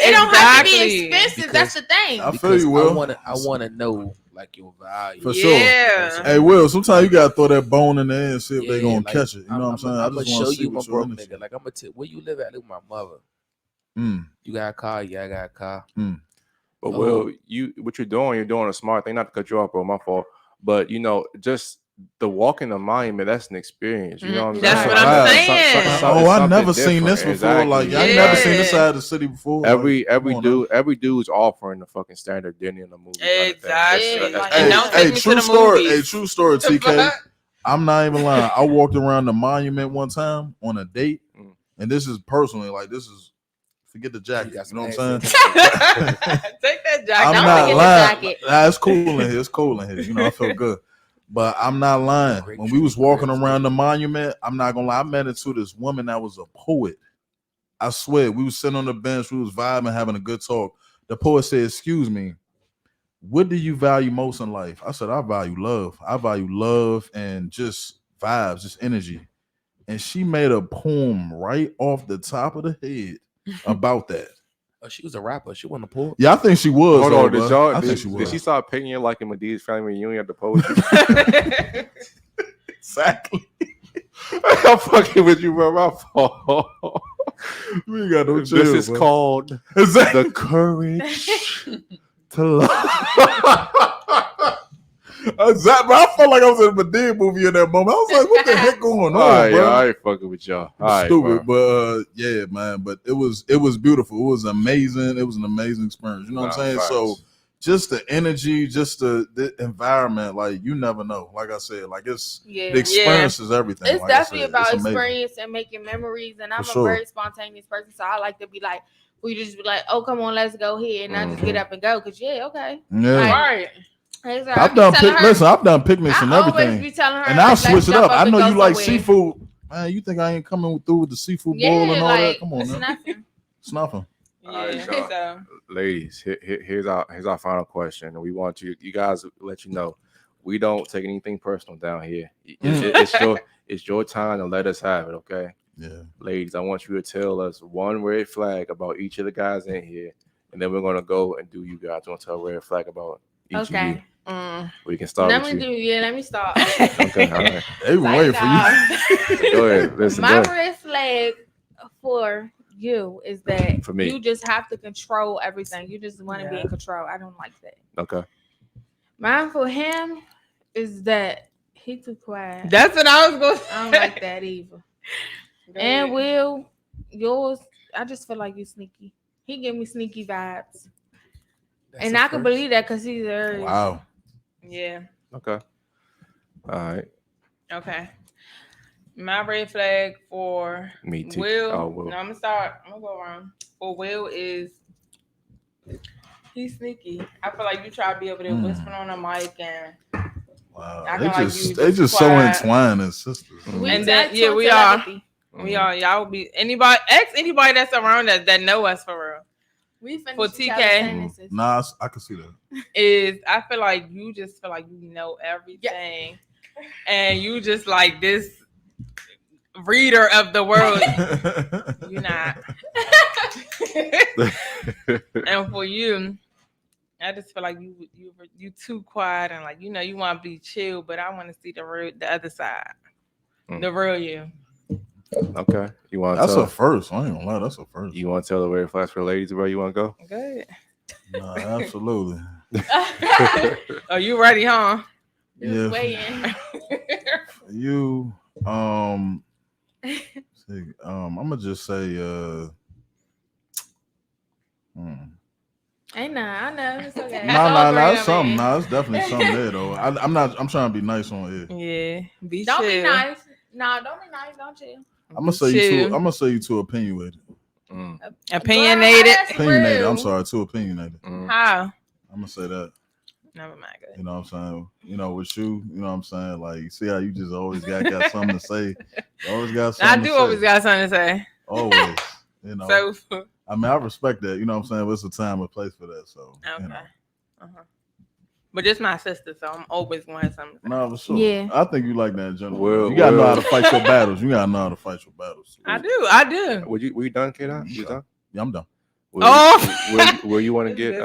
It don't have to be exactly. expensive. That's the thing. I feel Because you, Will. I wanna know like your value. For sure. Yeah. Hey, Will, sometimes you gotta throw that bone in the air and see if they gonna like, catch it. You know what I'm saying? I I'm gonna just want show to see you my what broke your nigga. Like I'm gonna tell where you live at. Live with my mother. Mm. You got a car? Yeah, I got a car. But Will, what you're doing a smart thing. Not to cut you off, bro. My fault. But just the walk in the monument, that's an experience. You know what I'm That's saying? what I'm saying. I never seen this before. Exactly. Like, I ain't never seen this side of the city before. Every dude's offering the fucking standard dinner in the movie. Exactly. Hey, don't take me to the story. movies. Hey, true story, TK. I'm not even lying. I walked around the monument one time on a date, and this is personally like this is. Forget the jacket. You know what I'm saying? Take that jacket. I'm not lying. Nah, it's cool in here. It's cool in here. You know, I feel good. But I'm not lying. When we was walking around the monument, I'm not gonna lie. I met into this woman that was a poet. I swear, we was sitting on the bench, we was vibing, having a good talk. The poet said, "Excuse me, what do you value most in life?" I said, "I value love. I value love and just vibes, just energy." And she made a poem right off the top of the head about that. Oh, she was a rapper. She wasn't a poet. Yeah, I think she was. Hold on, did she start picking you like in Medea's family reunion at the poetry? Exactly. I'm fucking with you, bro. My fault. We got no chill, This is bro. called the courage to love. Exactly. I felt like I was in a Medea movie in that moment. I was like, "What the heck going on, bro?" I ain't fucking with y'all. Stupid, but yeah, man. But it was beautiful. It was amazing. It was an amazing experience. You know what I'm saying? Facts. So just the energy, just the environment, like you never know. Like I said, like the experience is everything. It's like definitely about it's experience and making memories. And I'm a sure. very spontaneous person, so I like to be like, we just be like, "Oh, come on, let's go here," and I just get up and go. Cause okay, Yeah. Right. I've done picnics and everything, be telling her, and I'll switch it up. I know you like somewhere. seafood, man. You think I ain't coming through with the seafood bowl and all that? Come on, it's man. nothing. It's nothing. Yeah. So, ladies, here's our final question, and we want you guys to let you know we don't take anything personal down here. It's your time to let us have it, okay? Yeah, ladies, I want you to tell us one red flag about each of the guys in here, and then we're gonna go and do you guys. Want to tell a red flag about each of you? We can start. Let me start. Okay, all right. They were waiting for you. Go ahead. Listen. My red flag for you is that For me. you just have to control everything. You just want to be in control. I don't like that. Okay. Mine for him is that he too quiet. That's what I was going to say. I don't like that either. And Will, yours, I just feel like you sneaky. He give me sneaky vibes. And I can believe that because he's Aries. Wow. Yeah. Okay. All right. Okay. My red flag for Me too. Will. Oh, Will. No, I'm gonna start. I'm gonna go around. For Will is he's sneaky. I feel like you try to be over there whispering on the mic and Wow. They just so entwined as sisters. And then we are. We are. Y'all be anybody. Ask anybody that's around us that know us for real. We for TK. Nah, I can see that. Is I feel like you just feel like you know everything, and you just like this reader of the world. You're not. And for you, I just feel like you too quiet and like you want to be chill, but I want to see the other side, the real you. Okay, you want? That's a first. I ain't gonna lie, that's a first. You want to tell the red flags for the ladies, bro? You want to go? Good. Nah, absolutely. Are you ready, huh? Yeah. Waiting. You, I'm gonna just say, Ain't nah, I know it's okay. Nah, it's something. Nah, it's definitely something there though. I'm trying to be nice on here. Yeah, don't be nice. No, don't be nice. Don't chill. I'm gonna say you too opinionated. Opinionated. I'm sorry, too opinionated. How? I'm gonna say that. Never mind. Good. You know what I'm saying? You know, with you, you know what I'm saying? Like, see how you just always got something to say. You always got something to say. always got something to say. Always. You know. So, I mean, I respect that. You know what I'm saying? But it's a time and place for that. So, okay. You know. But it's my sister, so I'm always gonna have something. Nah, for sure. Yeah. I think you like that in general. Well, you gotta know how well. to fight your battles. You gotta know how to fight your battles. I do. Were you done, kid? You done? Yeah, I'm done. Where you want to get?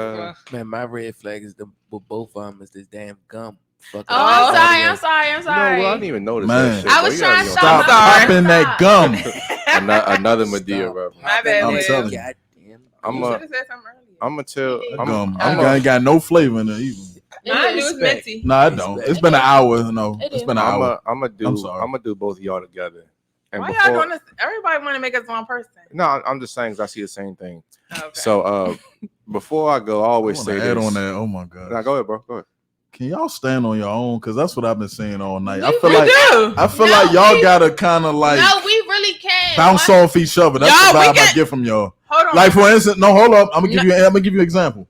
Man, my red flag is with both of them is this damn gum. Fuck Oh, I'm sorry. No, well, I didn't even notice Man. that shit. I bro. was You gotta trying be to on Stop Sorry. popping that gum. Another Medea, bro. My bad. I'm Will. telling you. Goddamn. I'm You a, should have said something earlier. I'm gonna tell. Gum. I ain't got no flavor in it either. Mine do is Respect. minty. No, I don't. It's been an hour. No, It it's is. been an hour. I'm I'm sorry. gonna do both of y'all together. And Why before, y'all doing this? Everybody want to make us one person. No, I'm just saying 'cause I see the same thing. Okay. So before I go, I always I say wanna add this. on that. Oh my god. Now go ahead, bro. Go ahead. Can y'all stand on your own? Because that's what I've been saying all night. I We feel We like do. y'all gotta kind of like No, we really can. bounce off each other. That's Y'all, the we vibe I can- get from y'all. Hold on. Like for instance, no, hold up. I'm gonna give you an example.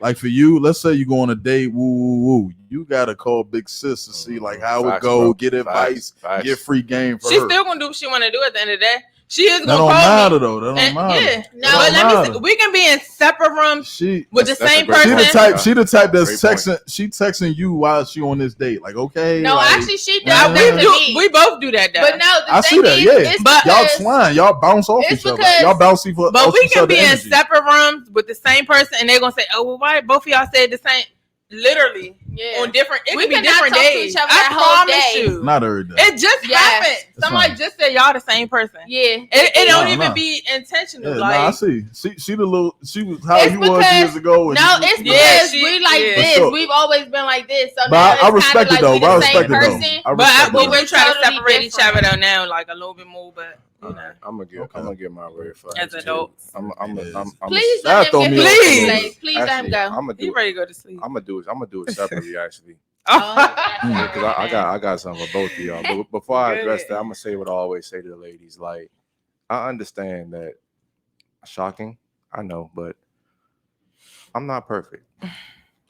Like for you, let's say you go on a date, woo. You gotta call big sis to see like how it Facts, go, bro. get advice, Facts. get free game for She her. still gonna do what she want to do at the end of the day. She is That gonna don't call matter me. though. That don't And, matter. yeah. No, But That let don't me. matter. We can be in separate rooms She with the That's a same great she person. the point. type that's Great point. texting. She texting you while she on this date. Like okay, No, like, actually, she Yeah. does that to me. We both do that though. But no, the I thing see that. is, Yeah, it's But- y'all because twine. Y'all bounce off it's each other. because- Y'all bounce each other. But we each can other be in energy. separate rooms with the same person, and they're gonna say, "Oh, well, why both of y'all said the same?" Literally yeah. on different. It We could be cannot different talk to days. each other I that whole promise day. you. Not every day. It just Yes. happened. That's Somebody fine. just said y'all the same person. Yeah. It don't No, even no. be intentional. Yeah, like I see. She the little. She was how It's you was because- years ago. and No, you- it's you- Yeah, because she- we like yeah. this. For sure. We've always been like this. So But now I it's respect kind it of though. like But I we the same respect it though. person. I But respect we it we're though. do try to totally separate each other different. though now, like a little bit more. But you know, I'm gonna get my red flag as adults, I'm Please That let throw him me get off. his Please. place. Please let him go. I'm gonna he do. ready to go to sleep. I'm gonna do it separately actually. Oh, Because I got something for both of y'all. But before I address Good. that, I'm gonna say what I always say to the ladies. Like, I understand that shocking, I know, but I'm not perfect.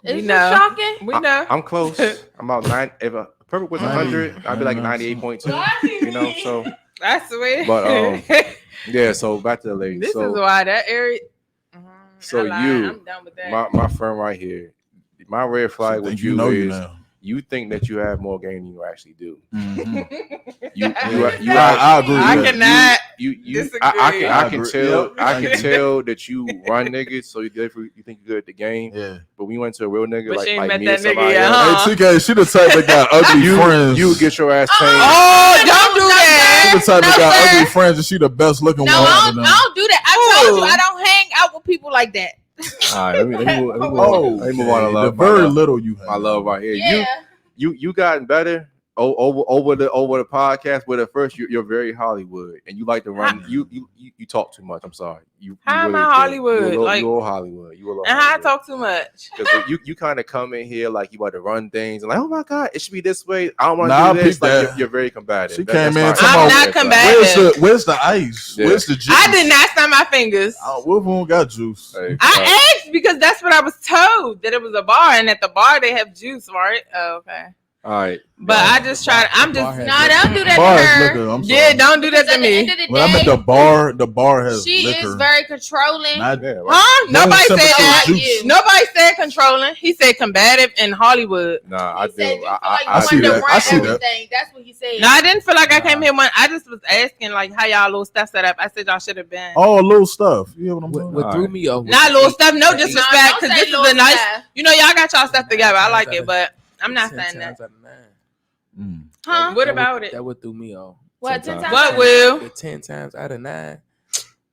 We Is know. it shocking? We know. I'm close. I'm about 9. If a perfect was 100, I'd be like 98.2. You know, so I swear. But, yeah. So back to the ladies. this So is why that area. So I lied. you- I'm done with that. my friend right here, my red flag with you know you is now. you think that you have more game than you actually do. Mhm. You I agree. I with that. cannot. you Disagree. I can agree. tell Yep. I can tell that you run niggas, so you think you're good at the game. Yeah. But when you went to a real nigga, But like, she ain't like met me that or nigga somebody yet, else, huh? Hey, TK, she the type that got ugly friends. you get your ass changed. Oh, don't do She that. the type that No, got sir. ugly friends, and she the best looking No, one. I of them. don't do that. I told you Ooh. I don't hang out with people like that. All right, let me move on. Oh, Let me move on to the love. very my love, little you have. my love right here. Yeah. You gotten better over the podcast, but at first you're very Hollywood and you like to run. You talk too much. I'm sorry. You How am really I do. Hollywood? You Like- a little Hollywood. You a little And how I Hollywood. talk too much. Because you kind of come in here like you want to run things and like, oh my god, it should be this way. I don't want to Nah, I do this. peeped Like that. you're very combative. She came in that's talking I'm about- not combative. Where's the ice? Yeah. Where's the juice? I did not snap my fingers. Wolf one got juice. Hey, I asked because that's what I was told, that it was a bar, and at the bar they have juice, right? Oh, okay. all right. But I just tried. I'm just bar has No, don't do that Bar to is her. liquor. I'm sorry. yeah. Don't do that Because to at the end me. of the When I meant day, the bar has she liquor. is very controlling. Not- Yeah, right. Huh? Nobody Simple said to that. juice. Nobody said controlling. He said combative in Hollywood. Nah, I He said do. you feel like I you see want to that. run I see that. everything. That's what he said. No, I didn't feel like I came here one. I just was asking like how y'all little stuff set up. I said y'all should have been. all little stuff. You hear what I'm saying? What threw me off? Not little stuff. No No, disrespect, don't because say this little is a nice. stuff. You know, y'all got y'all stuff together. I like it, but I'm not 10 saying that. times out of 9. Huh? What about it? That what threw me off. What, 10 times? What, Will? The 10 times out of 9.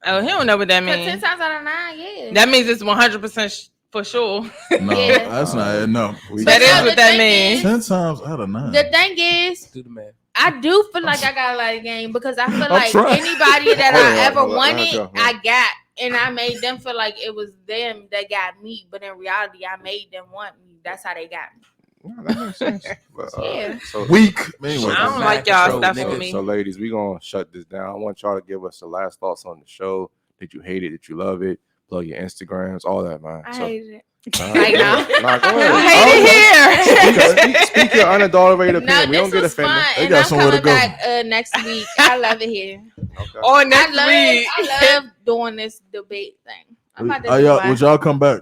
Oh, he don't know what that But 10 means. times out of 9, yeah. That means it's 100% for sure. No, Yeah. that's not enough. That is no, what the that thing means. is- 10 times out of 9. The thing is, Do the math. I do feel like I got a lot of game because I feel I'm like trying. anybody that Hold on, I ever hold on, let her wanted, go. I got. And I made them feel like it was them that got me. But in reality, I made them want me. That's how they got me. No, that makes sense. But, Yeah. So, Weak. Anyway, I don't Mind like y'all control, stuff nigga. with me. So, ladies, we're gonna shut this down. I want y'all to give us the last thoughts on the show. Did you hate it? Did you love it? Plug your Instagrams, all that, man. I So, hated it. nah, Like, no. nah, go ahead. I hate it here. Speak your unadulterated opinion. No, We don't this get was offended. fun. They And got I'm somewhere to coming go. back next week. I love it here. Okay. Or next week. I love doing this debate thing. I'm about to do y'all, one. would y'all come back?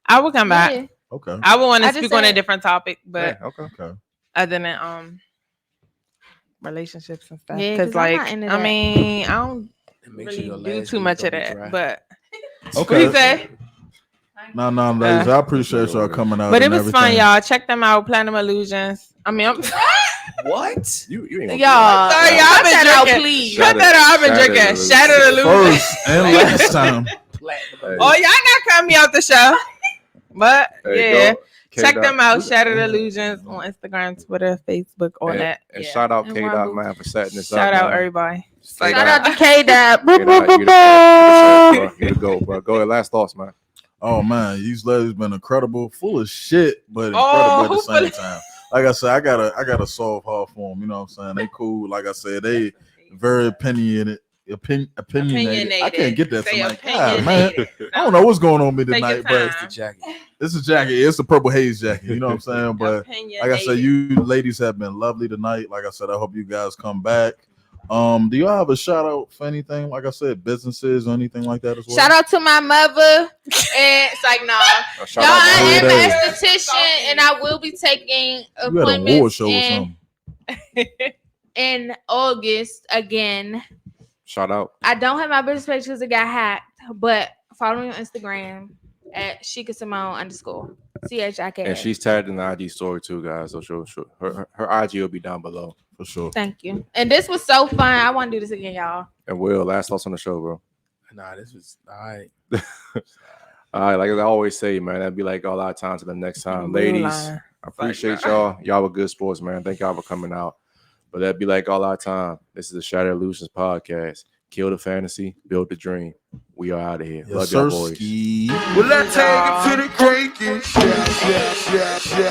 I will come back. Yeah. Okay. I would want to I just speak on a said- different topic, but Yeah, okay. Okay. other than relationships and stuff. Yeah, Because 'cause I'm like not into I that. mean, I don't And make really sure your do last too week much of don't be that. dry. But Okay. what you say? No, ladies, I appreciate y'all coming out. But it and was fun, everything. y'all. Check them out, Platinum Illusions. I mean, I'm What? You ain't gonna Y'all, sorry, y'all. cut I've been that out, drinking. please. Cut that out. I've been Shattered drinking. Illusionz. Shattered Illusions. First and last time. Hey, Oh, y'all not cutting me off the show. But hey, yeah, go, check K-Dot. them out. Shattered Illusions on Instagram, Twitter, Facebook, all And, that. and Yeah. shout out And K-Dot, Rumble. man, for setting this up. Shout out man. everybody. K-Dot. Shout out to K-Dot. K-Dot, you the bro. You the GOAT, bro. Go ahead, last thoughts, man. Oh man, these ladies been incredible, full of shit, but Oh, incredible at the who same full time. Like I said, I gotta solve hard for them. You know what I'm saying? They cool. Like I said, they very opinionated. I can't get that Say tonight. God, man. opinionated. I don't know what's going on with me Take your tonight, but time. The jacket. it's a jacket. It's a purple haze jacket. You know what I'm saying? But like I said, you ladies have been lovely tonight. Like I said, I hope you guys come back. Do y'all have a shout out for anything? Like I said, businesses or anything like that as well? Shout out to my mother. And it's like, nah. Shout Y'all, out I to am Lord an Dave. esthetician, and I will be taking You had a appointments award show or something. in August again. Shout out. I don't have my business page because it got hacked, but follow me on Instagram at Shika Simone _ CHIK. And she's tagged in the IG story too, guys. So her IG will be down below. For sure. Thank you. And this was so fun. I want to do this again, y'all. And Will, last thoughts on the show, bro. Nah, this was all right. All right, like I always say, man, that'd be like all our time to the next time. Ladies, I appreciate y'all. Y'all were good sports, man. Thank y'all for coming out. But that'd be like all our time. This is the Shattered Illusionz Podcast. Kill the fantasy, build the dream. We are out of here. Yes, Love y'all, boys. sir-ski. Well, I take him to the breaking. Yeah.